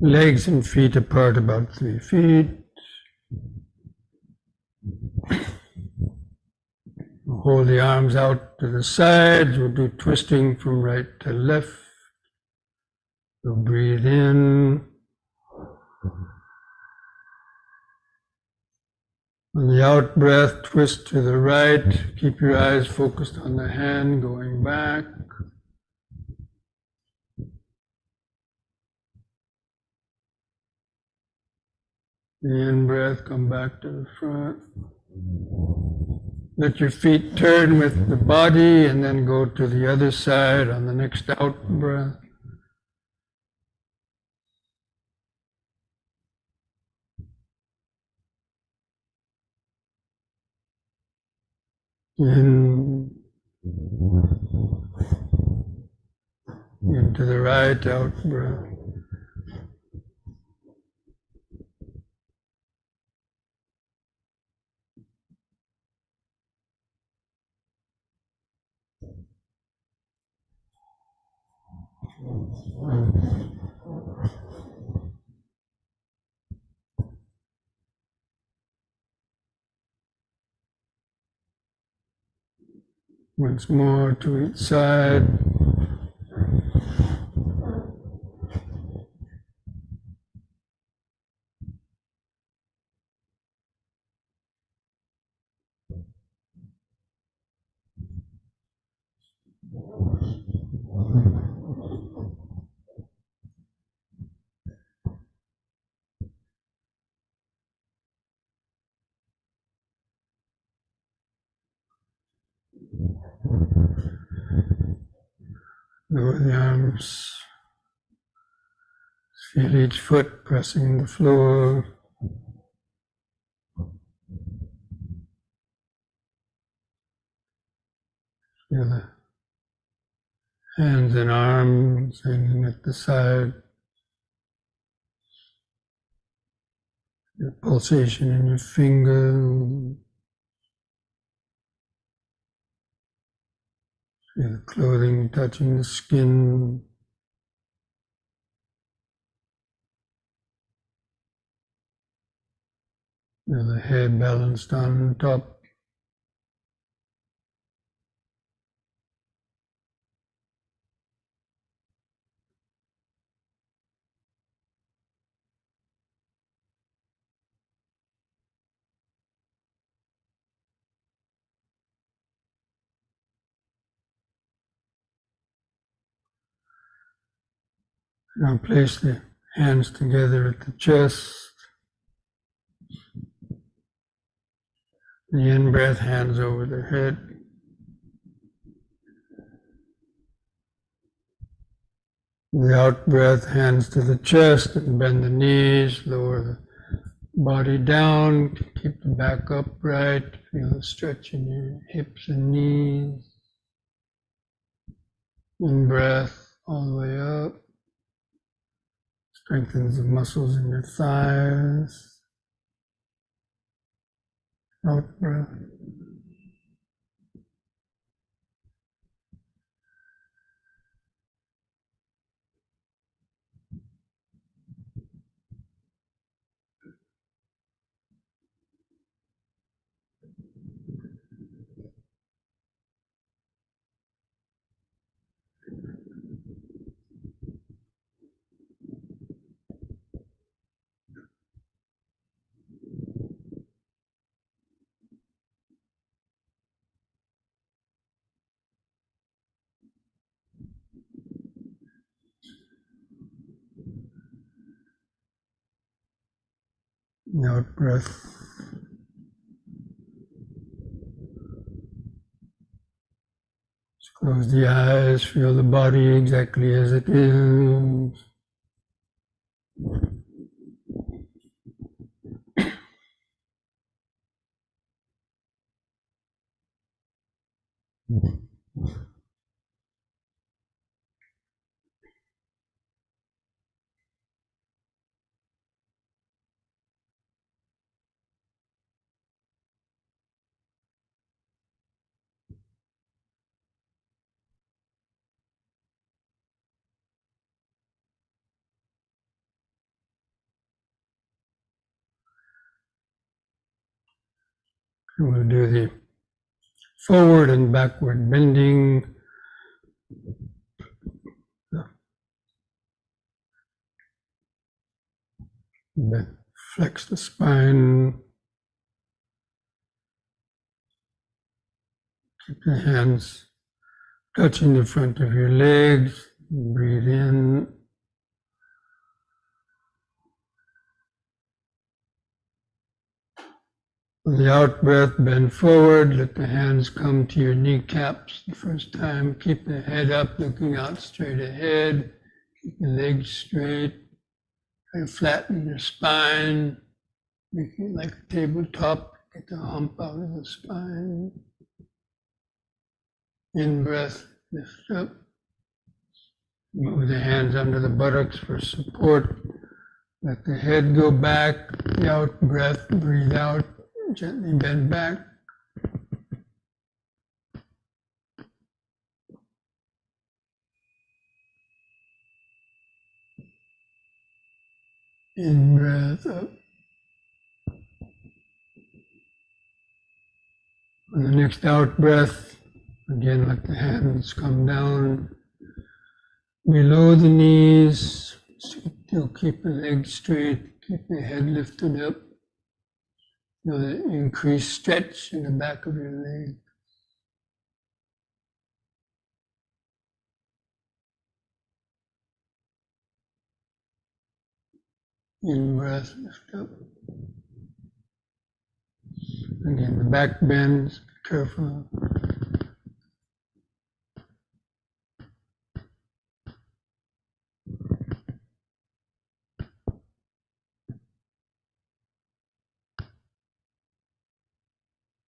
legs and feet apart about 3 feet. Hold the arms out to the sides. We'll do twisting from right to left. We'll breathe in. On the out breath, twist to the right. Keep your eyes focused on the hand going back. The in-breath, come back to the front. Let your feet turn with the body and then go to the other side on the next out-breath. In, into the right out-breath. Once more to each side. Lower the arms. Feel each foot pressing the floor. Feel the hands and arms hanging at the side. Your pulsation in your fingers. Feel the clothing touching the skin. Feel the head balanced on top. Now place the hands together at the chest. The in-breath, hands over the head. The out-breath, hands to the chest, and bend the knees, lower the body down, keep the back upright, feel the stretch in your hips and knees. In-breath, all the way up. Strengthens the muscles in your thighs. Out-breath. Out breath. Just close the eyes, feel the body exactly as it is. We'll do the forward and backward bending. Flex the spine. Keep your hands touching the front of your legs. Breathe in. On the out breath, bend forward. Let the hands come to your kneecaps the first time. Keep the head up, looking out straight ahead. Keep your legs straight. Try to flatten your spine. Make it like a tabletop. Get the hump out of the spine. In breath, lift up. Move the hands under the buttocks for support. Let the head go back. The out breath, breathe out. Gently bend back. In breath up. On the next out breath, again let the hands come down below the knees. Still keep the legs straight, keep the head lifted up. Feel the increased stretch in the back of your leg. In breath, lift up. Again, the back bends, be careful.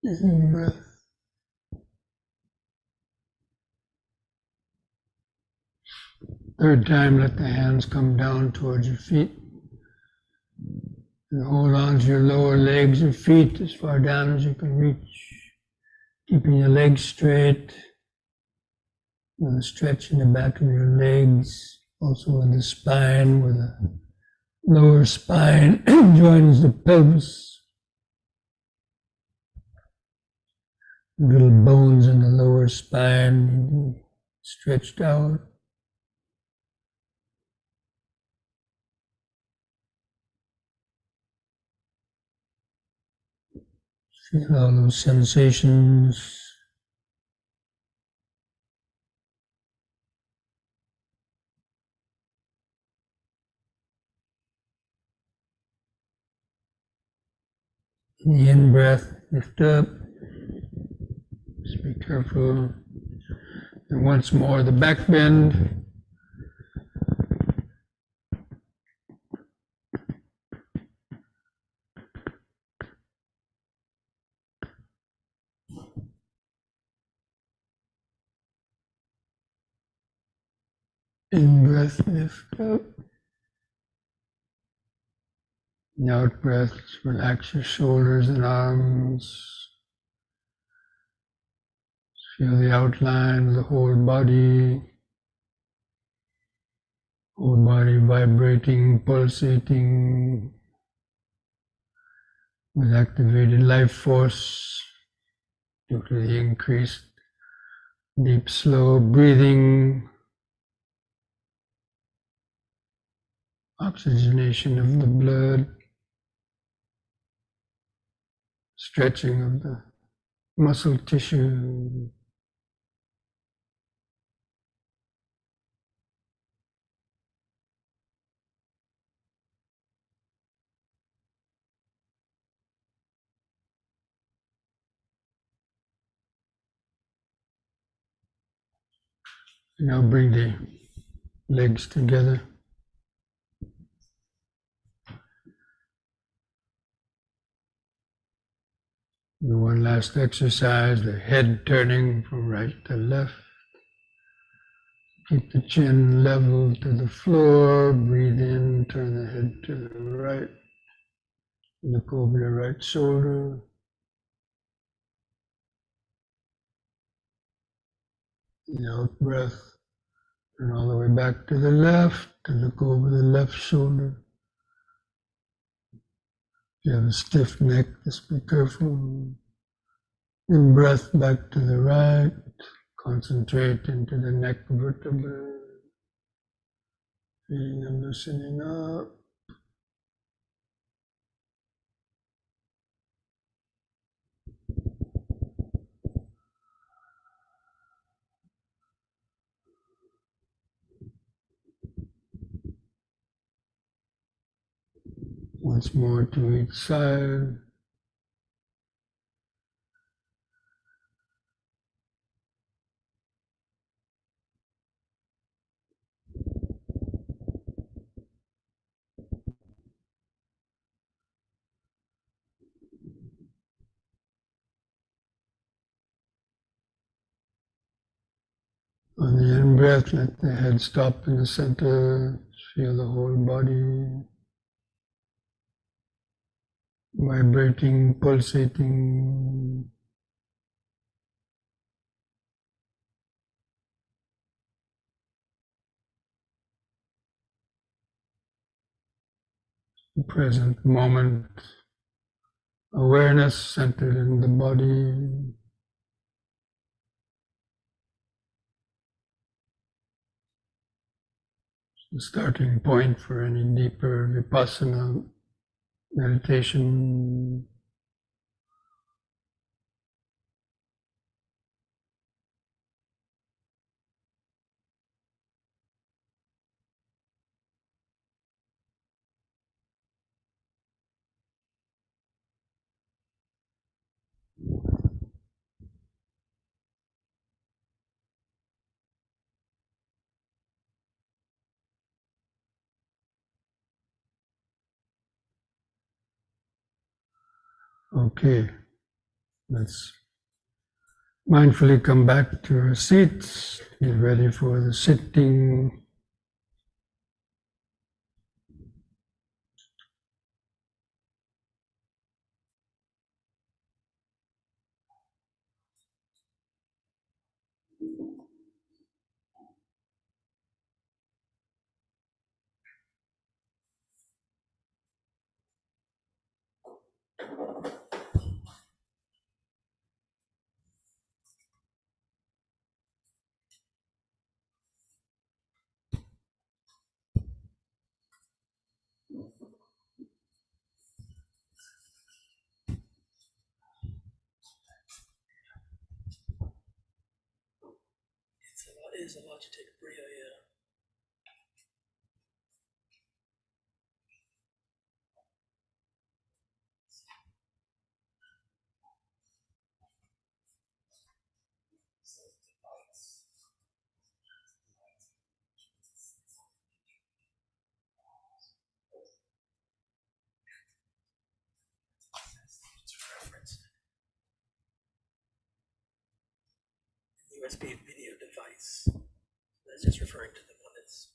In breath. Third time, let the hands come down towards your feet. And hold on to your lower legs and feet as far down as you can reach. Keeping your legs straight. And the stretch in the back of your legs. Also in the spine, where the lower spine joins the pelvis. Little bones in the lower spine stretched out. Feel all those sensations. The in-breath, lift up. Just be careful. And once more, the back bend. In-breath, lift up. And out-breath, relax your shoulders and arms. Feel the outline of the whole body vibrating, pulsating with activated life force due to the increased deep, slow breathing, oxygenation of the blood, stretching of the muscle tissue. Now bring the legs together. Do one last exercise, the head turning from right to left. Keep the chin level to the floor. Breathe in, turn the head to the right. Look over the right shoulder. The out breath, turn all the way back to the left and look over the left shoulder. If you have a stiff neck, just be careful. In breath back to the right. Concentrate into the neck vertebrae. Feeling them loosening up. Once more to each side. On the in-breath, let the head stop in the center. Feel the whole body vibrating, pulsating. Present moment. Awareness centered in the body. The starting point for any deeper vipassana meditation. Okay, let's mindfully come back to our seats. Get ready for the sitting. is a Logitech Brio, yeah. It's for reference. USB video device. That's just referring to the one that's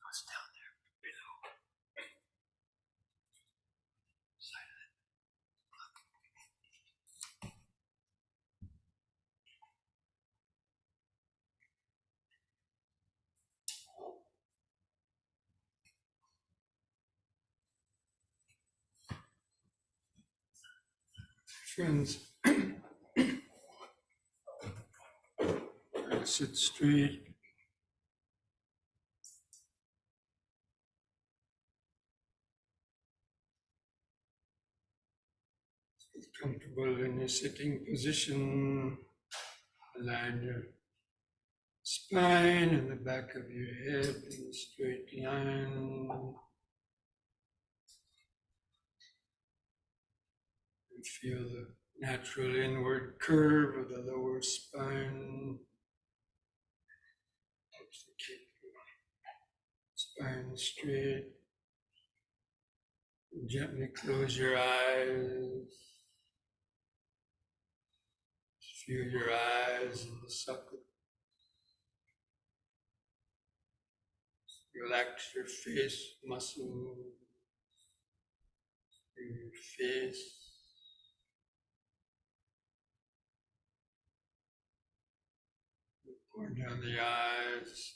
what's down there below. Friends, sit straight. Get comfortable in your sitting position. Align your spine and the back of your head in a straight line. And feel the natural inward curve of the lower spine. Helps to keep your spine straight. And gently close your eyes. Feel your eyes in the socket. Relax your face muscles, your face. Pour down the eyes.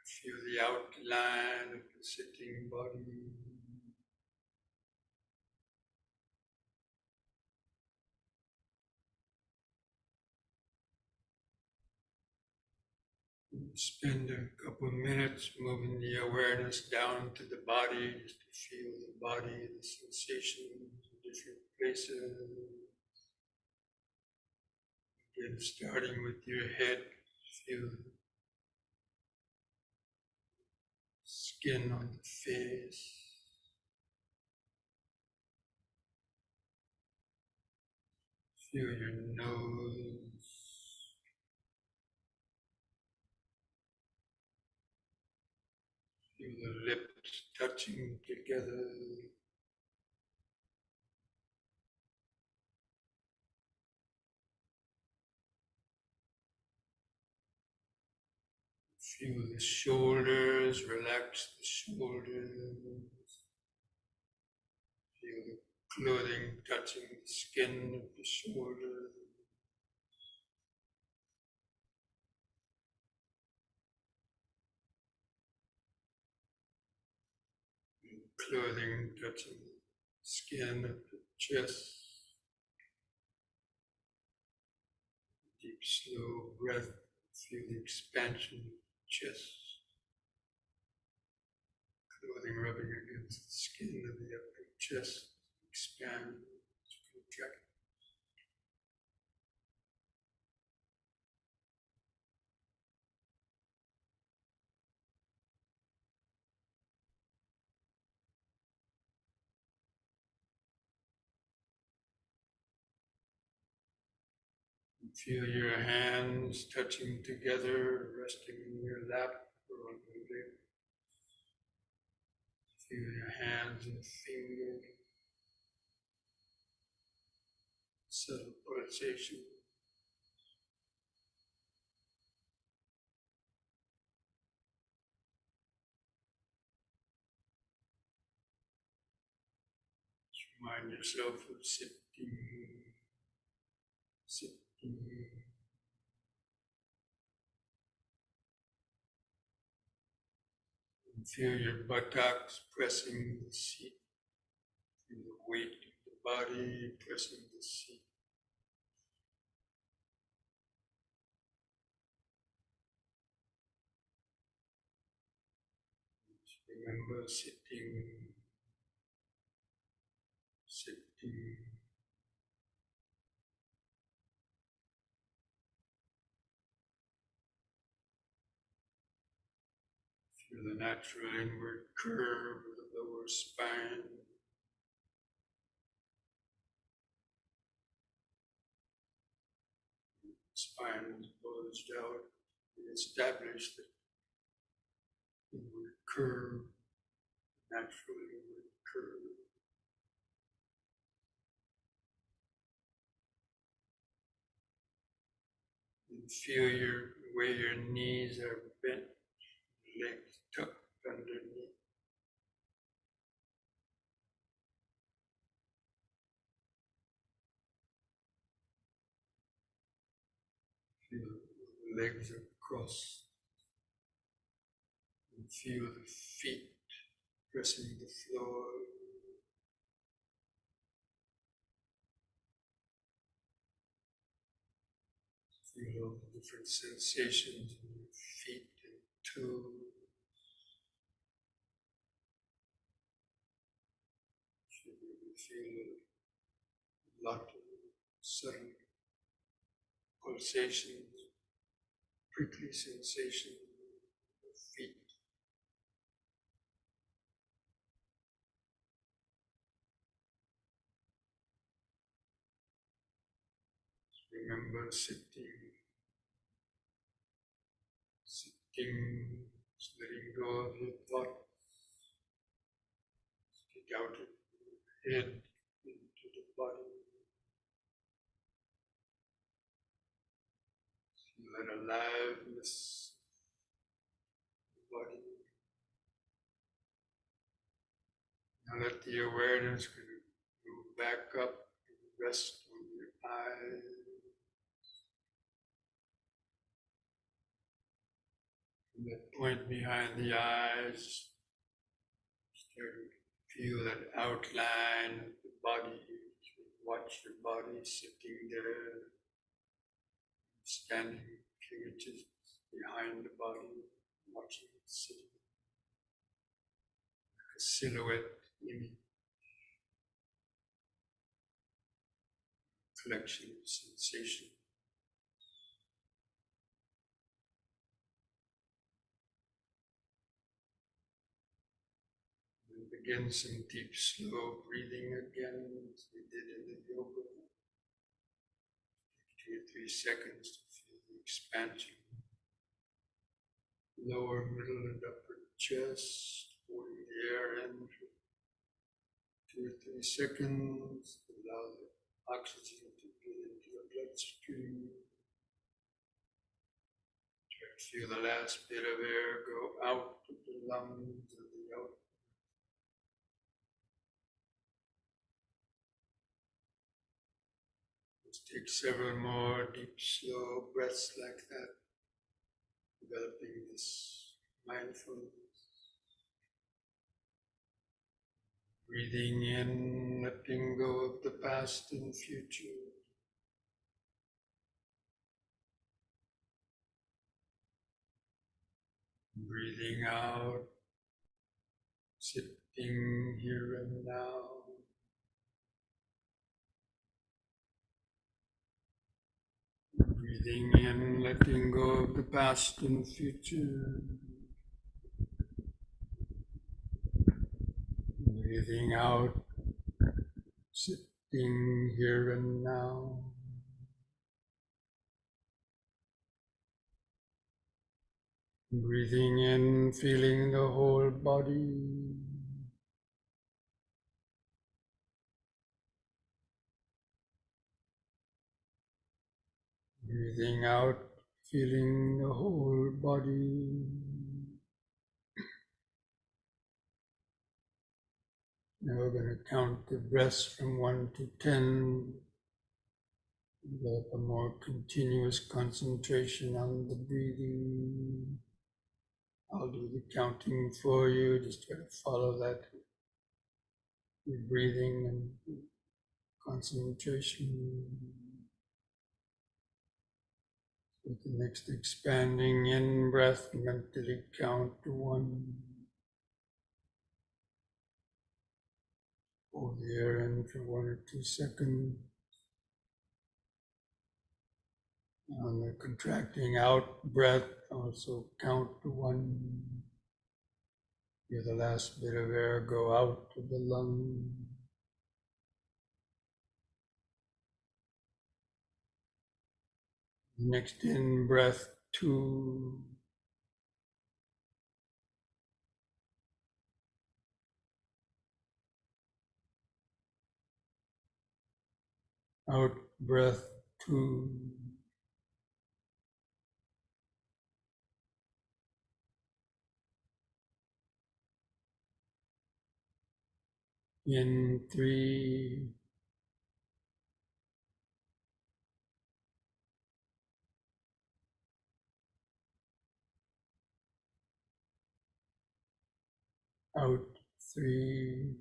Feel the outline of the sitting body. Spend a couple of minutes moving the awareness down to the body, just to feel the body, the sensations in different places. Again, starting with your head, feel the skin on the face. Feel your nose. Feel the lips touching together. Feel the shoulders, relax the shoulders. Feel the clothing touching the skin of the shoulder. Clothing touching the skin of the chest. Deep, slow breath. Feel the expansion of the chest. Clothing rubbing against the skin of the upper chest. Expand, contract. Feel your hands touching together, resting in your lap or on your lip. Feel your hands and fingers. subtle pulsation. Remind yourself of sitting. And feel your buttocks pressing the seat. Feel the weight of the body pressing the seat. Just remember sitting. Feel the natural inward curve of the lower spine. Spine is bulged out. We establish the inward curve, natural inward curve. And feel the way your knees are bent, legs tucked underneath. Feel the legs are crossed. And feel the feet pressing the floor. Feel all the different sensations in your feet and toes. Feel a lot of sudden pulsations, prickly sensation in your feet. Remember sitting, just letting go of your thoughts. Stick out of your head into the body. Feel that aliveness of the body. Now let the awareness move back up and rest on your eyes. From that point behind the eyes, start to feel that outline of the body. Watch your body sitting there, standing a few inches behind the body, watching it sitting like a silhouette image, collection of sensation. Begin some deep, slow breathing again, as we did in the yoga. 2 or 3 seconds to feel the expansion. Lower, middle, and upper chest, holding the air in for 2 or 3 seconds. Allow the oxygen to get into the bloodstream. Try to feel the last bit of air go out of the lungs and the out. Let's take several more deep, slow breaths like that, developing this mindfulness. Breathing in, letting go of the past and future. Breathing out, sitting here and now. Breathing in, letting go of the past and future. Breathing out, sitting here and now. Breathing in, feeling the whole body. Breathing out, feeling the whole body. Now we're going to count the breaths from 1 to 10. Develop a more continuous concentration on the breathing. I'll do the counting for you. Just try to follow that. Your breathing and concentration. With the next expanding in breath, mentally count to 1. Hold the air in for 1 or 2 seconds. On the contracting out breath, also count to 1. Feel the last bit of air go out of the lung. Next in breath, 2. Out breath, 2. In 3. Out 3.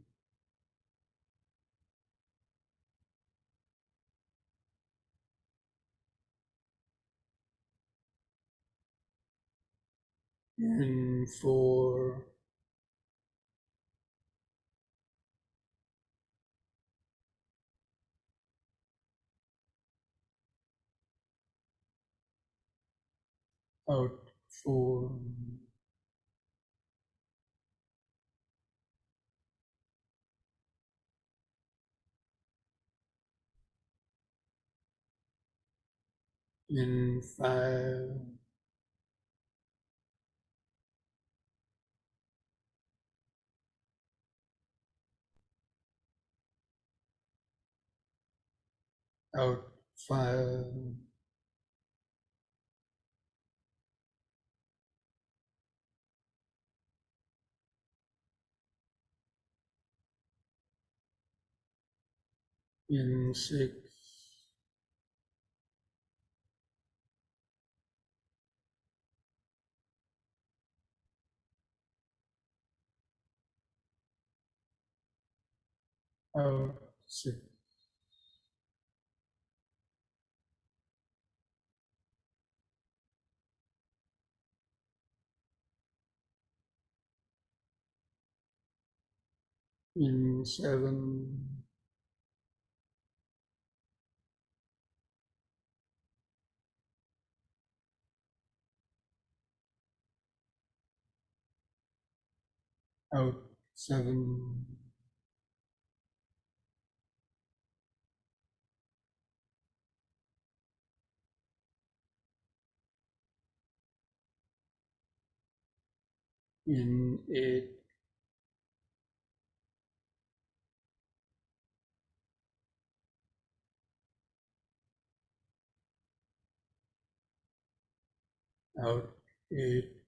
In 4. Out 4. In 5. Out 5. In 6. Out 6. In 7. Out 7. In 8. Out 8.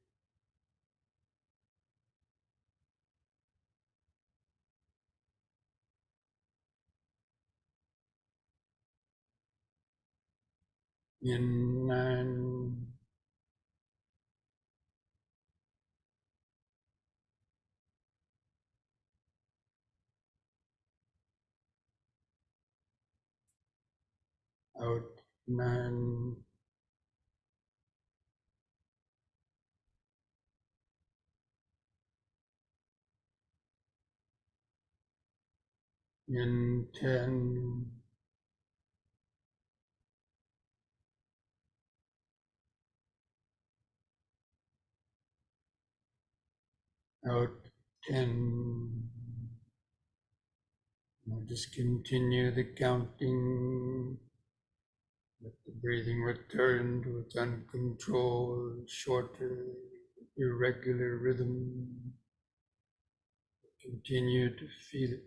In 9. Out 9. In 10. Out 10. Now just continue the counting. Let the breathing return to its uncontrolled, shorter, irregular rhythm. Continue to feel it.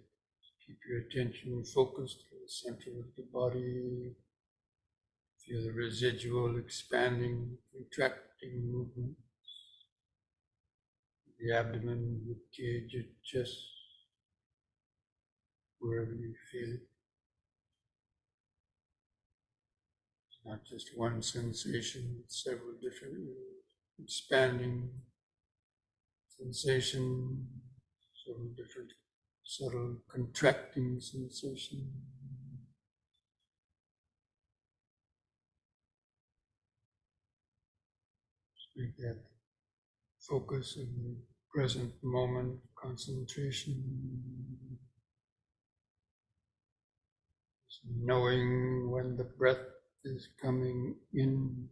Keep your attention focused to the center of the body. Feel the residual expanding, contracting movement. The abdomen, the cage, your chest, wherever you feel it. It's not just one sensation, it's several different expanding sensation, several different subtle contracting sensation. Make that focus in the present moment, concentration, knowing when the breath is coming in,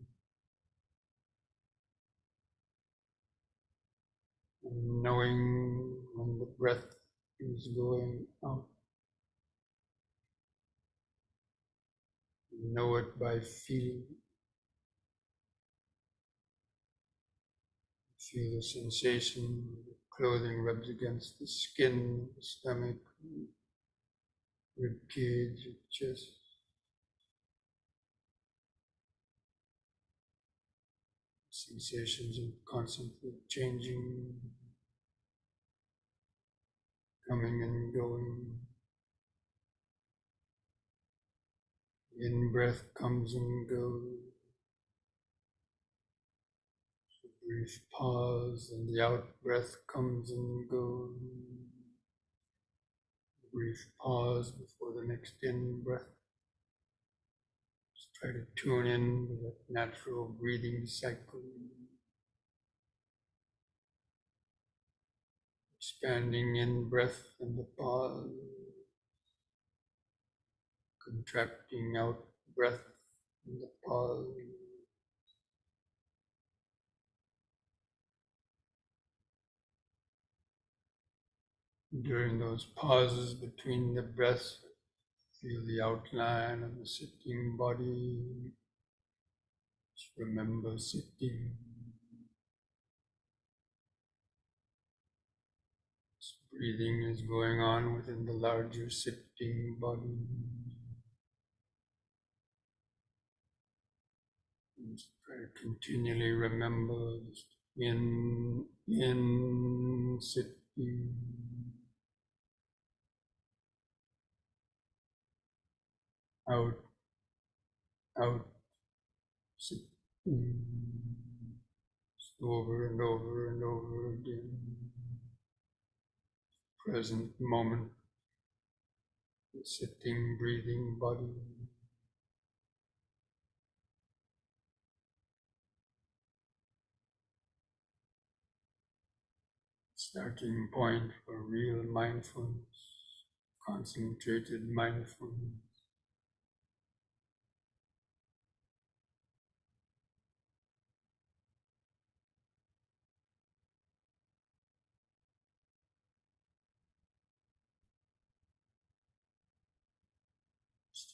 and knowing when the breath is going out. Know it by feeling. Feel the sensation, the clothing rubs against the skin, the stomach, rib cage, chest. Sensations are constantly changing, coming and going. The in-breath comes and goes. A brief pause, and the out-breath comes and goes. A brief pause before the next in-breath. Just try to tune in to that natural breathing cycle. Expanding in-breath and the pause. Contracting out-breath and the pause. During those pauses between the breaths, feel the outline of the sitting body. Just remember sitting. This breathing is going on within the larger sitting body. Just try to continually remember just in sitting. Out, sitting. Just over and over and over again. Present moment, the sitting, breathing body. Starting point for real mindfulness, concentrated mindfulness.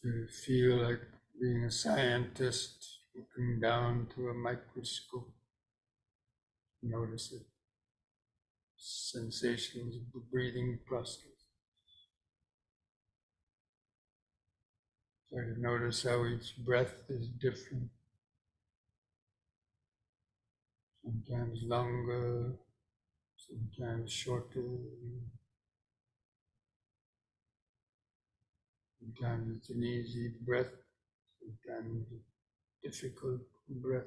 To feel like being a scientist looking down through a microscope. Notice it. Sensations of the breathing process. Try to notice how each breath is different. Sometimes longer, sometimes shorter. Sometimes it's an easy breath, sometimes a difficult breath.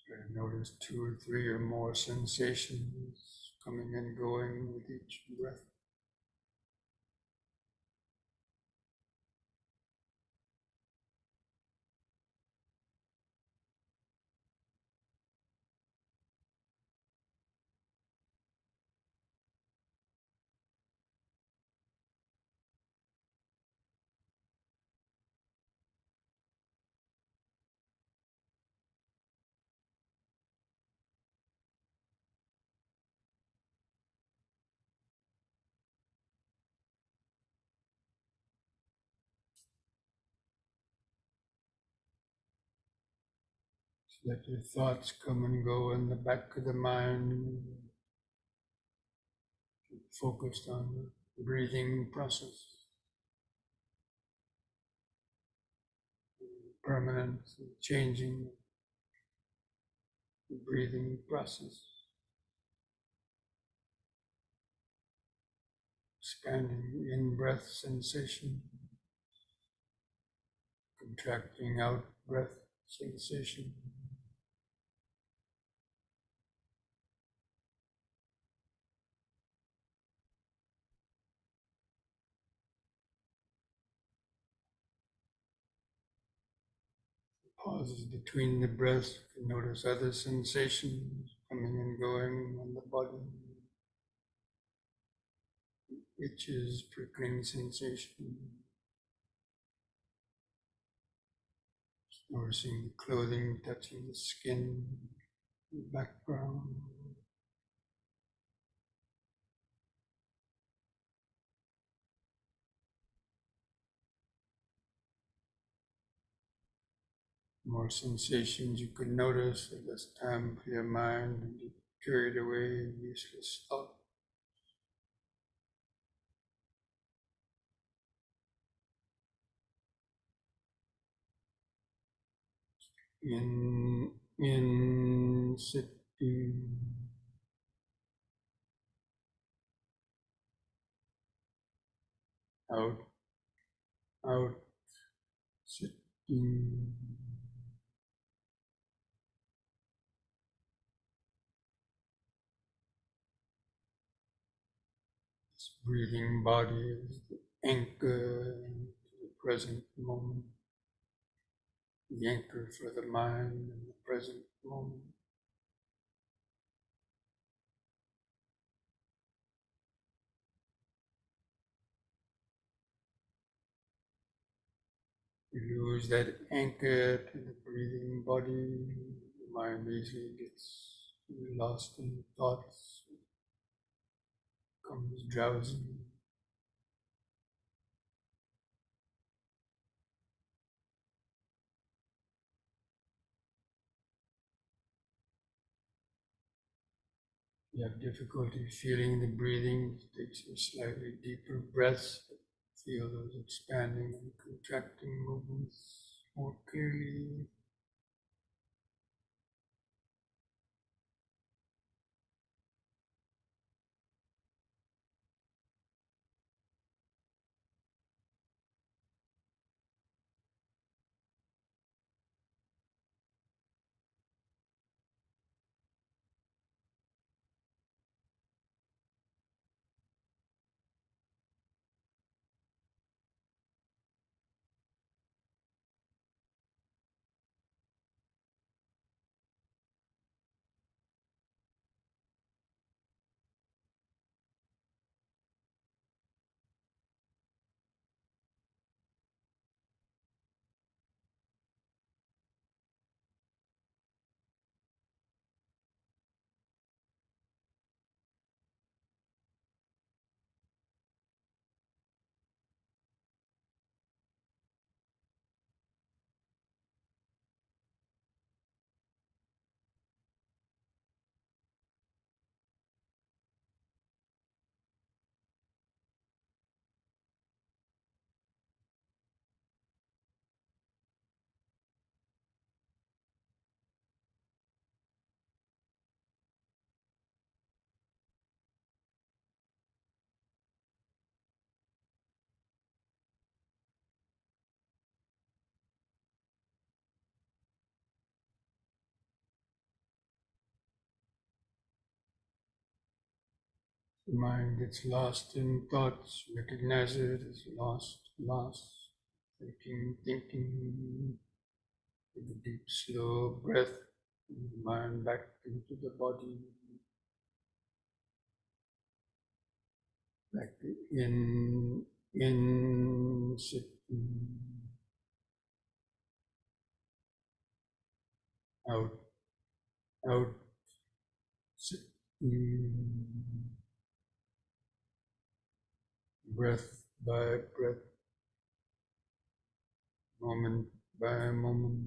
Try to notice 2 or 3 or more sensations coming and going with each breath. Let your thoughts come and go in the back of the mind. focused on the breathing process, permanent changing the breathing process, expanding in-breath sensation, contracting out-breath sensation. Pauses between the breaths, you can notice other sensations coming and going on the body. Itches, prickling sensation. Noticing the clothing touching the skin, the background. More sensations you could notice, less time for your mind and get carried away in useless thought. In sitting, out, out, sitting. This breathing body is the anchor to the present moment, the anchor for the mind in the present moment. You lose that anchor to the breathing body, the mind easily gets lost in thoughts, becomes drowsy. You have difficulty feeling the breathing, it takes a slightly deeper breaths, feel those expanding and contracting movements more clearly. The mind gets lost in thoughts, recognize it as lost, thinking, with a deep, slow breath, and the mind back into the body, back in sitting, out, out, sitting, breath by breath, moment by moment.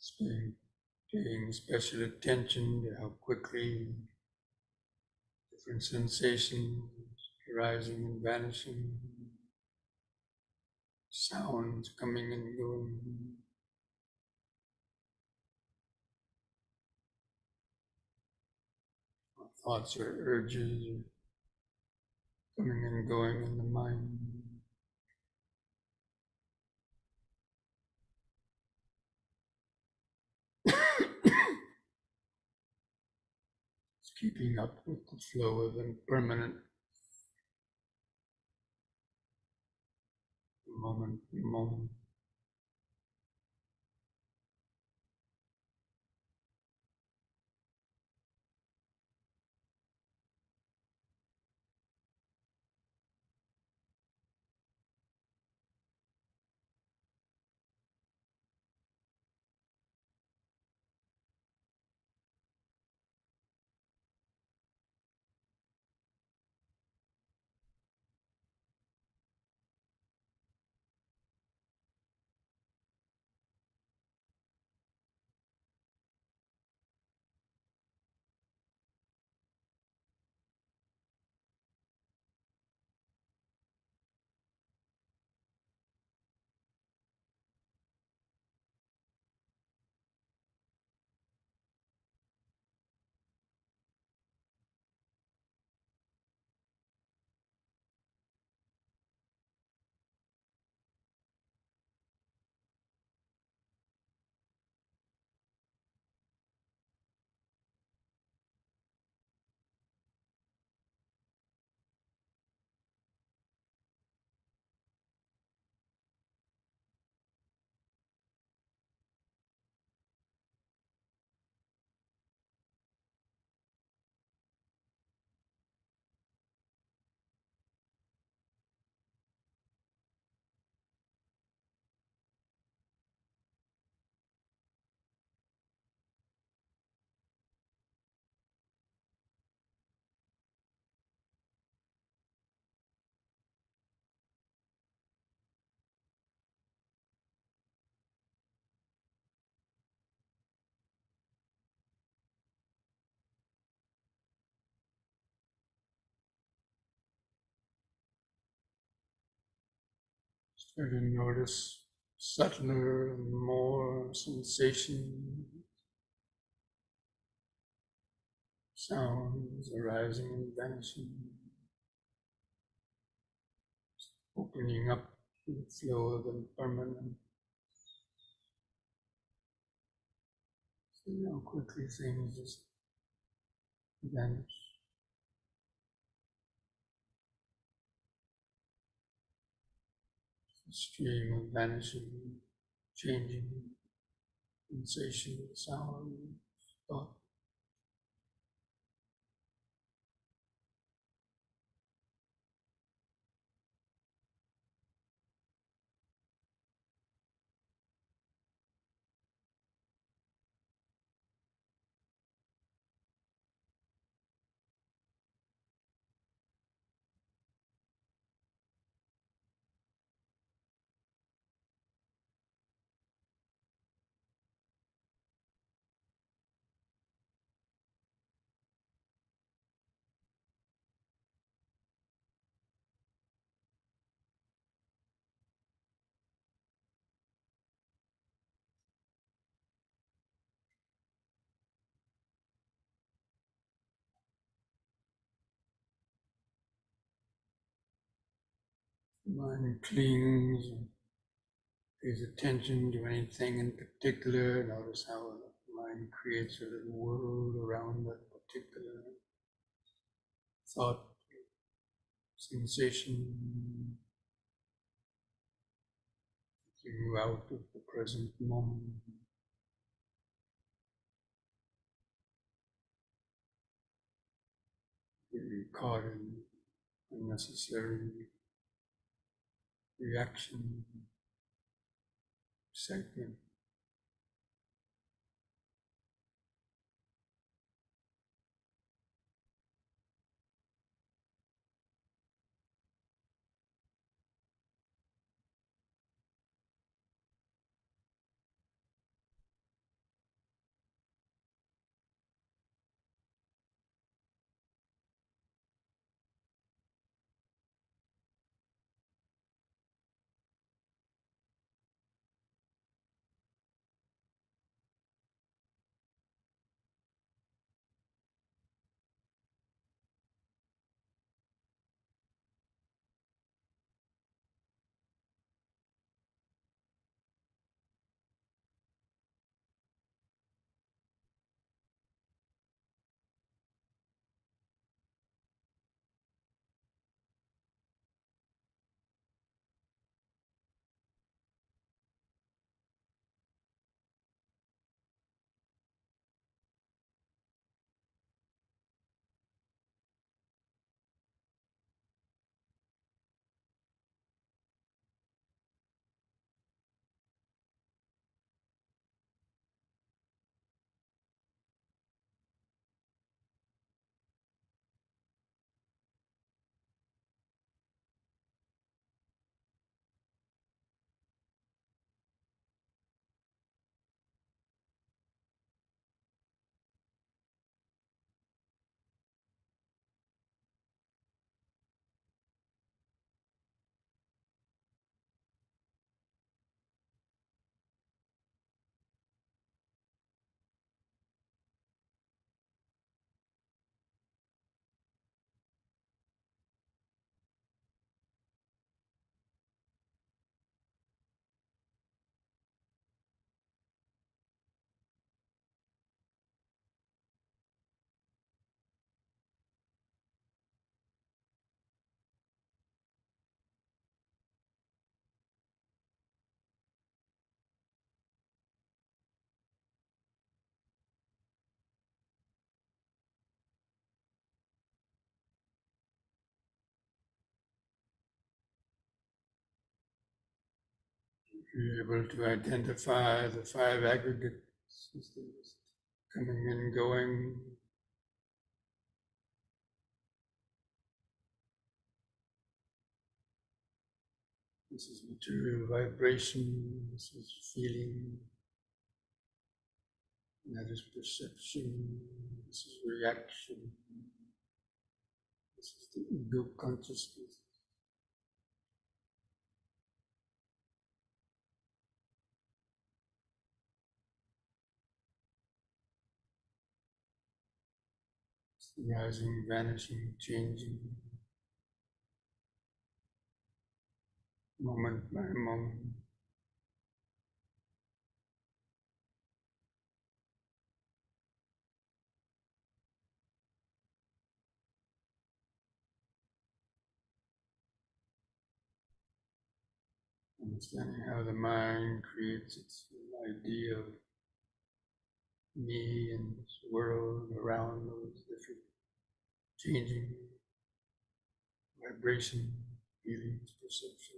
Staying Paying special attention to how quickly different sensations arising and vanishing, sounds coming and going. Thoughts or urges are coming and going in the mind. It's keeping up with the flow of impermanent moment to moment. Start to notice subtler and more sensation, sounds arising and vanishing, opening up to the flow of impermanent. See how quickly things just vanish. The stream of vanishing, changing, sensation, sound, thought. Mind clings, pays attention to anything in particular. Notice how the mind creates a little world around that particular thought, sensation, taking you out of the present moment. Getting caught in unnecessary reaction, excitement. You're able to identify the five aggregate systems coming and going. This is material vibration, this is feeling, that is perception, this is reaction, this is the ego consciousness. It's the rising, vanishing, changing, moment by moment. Understanding how the mind creates its idea of me and this world around those different changing vibration, feelings, perception,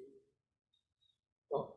thought.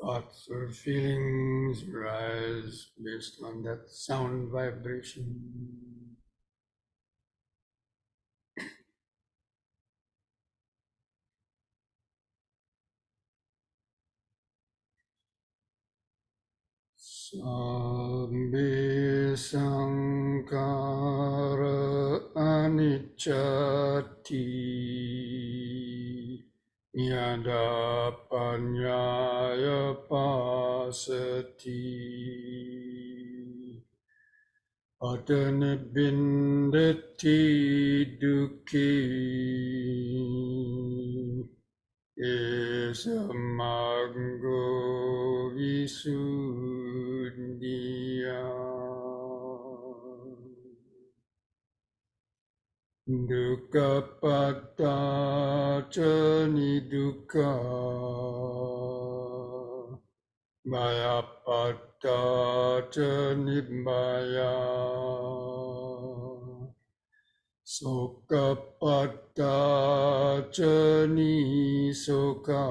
thoughts or feelings arise based on that sound vibration. Sabbe sankara anicchati yada panyaya pasati patanibindati dukhi Esamango visuddhiya dukkha patta nidukkha maya patta nibbaya Sokapatta jani soka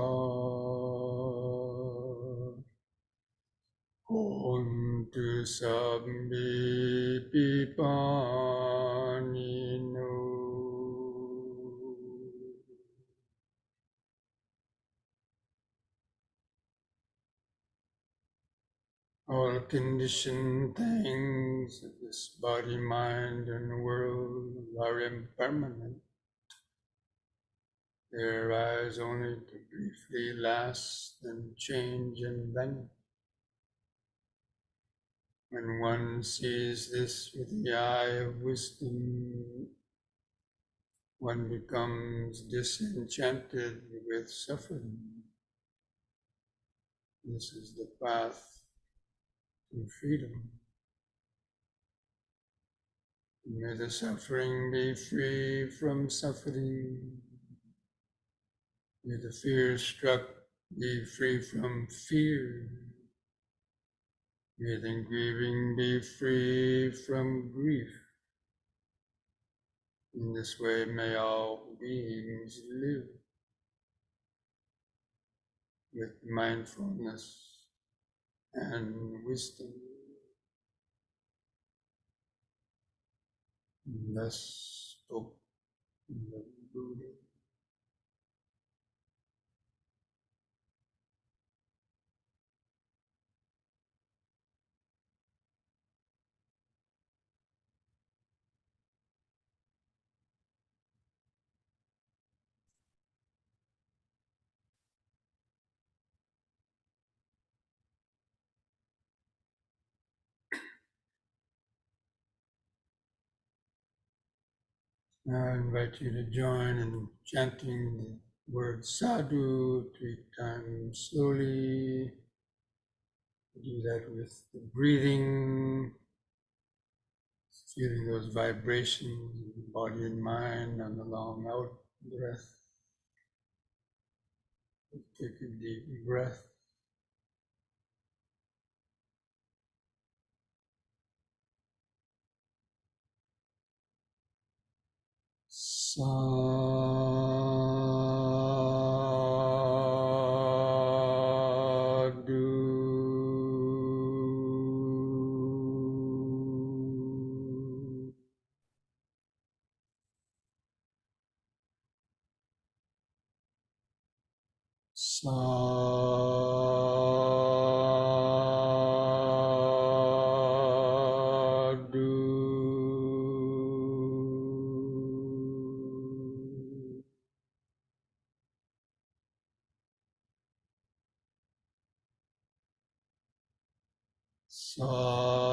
Hontu sabbi pipanino. All conditioned things of this body, mind, and world are impermanent. They arise only to briefly last and change and vanish. When one sees this with the eye of wisdom, one becomes disenchanted with suffering. This is the path to freedom. May the suffering be free from suffering. May the fear struck be free from fear. May the grieving be free from grief. In this way may all beings live with mindfulness and wisdom. Thus spoke the Buddha. Now I invite you to join in chanting the word sadhu 3 times slowly. Do that with the breathing, feeling those vibrations in the body and mind on the long out breath. Take a deep breath. Sadhu. Sadhu. Sadhu.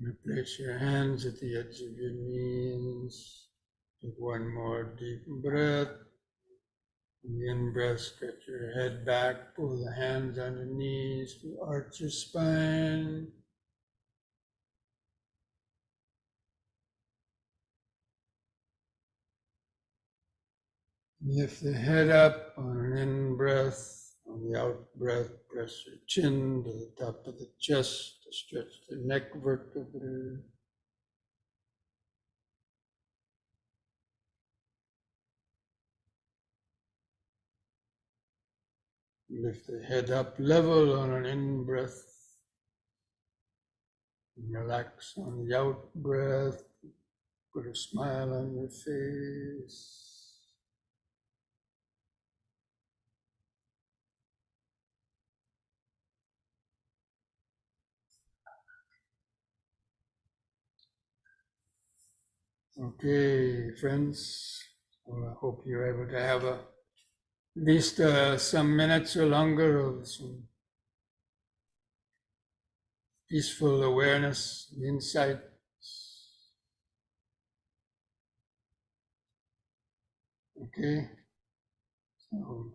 You place your hands at the edge of your knees. Take one more deep breath. In the in-breath, stretch your head back, pull the hands on your knees to arch your spine. Lift the head up on an in-breath. On the out-breath, press your chin to the top of the chest to stretch the neck vertebrae. Lift the head up level on an in-breath. Relax on the out-breath. Put a smile on your face. Okay, friends. Well, I hope you're able to have at least some minutes or longer of some peaceful awareness, insight. Okay, so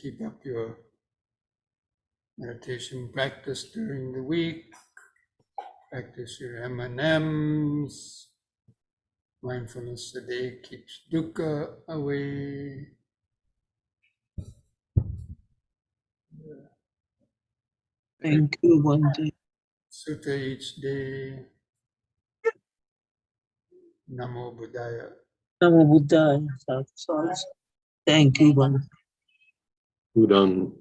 keep up your meditation practice during the week. Practice your M&Ms. Mindfulness today keeps dukkha away. Thank you, Bhante. Sutta each day. Namo Buddhaya. Namo Buddhaya. Thank you, Bhante. Udon.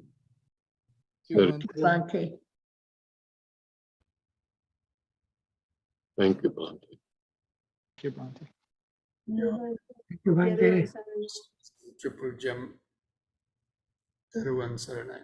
Bhante. Thank you, Bhante. Triple gem. Teruvan Saranai.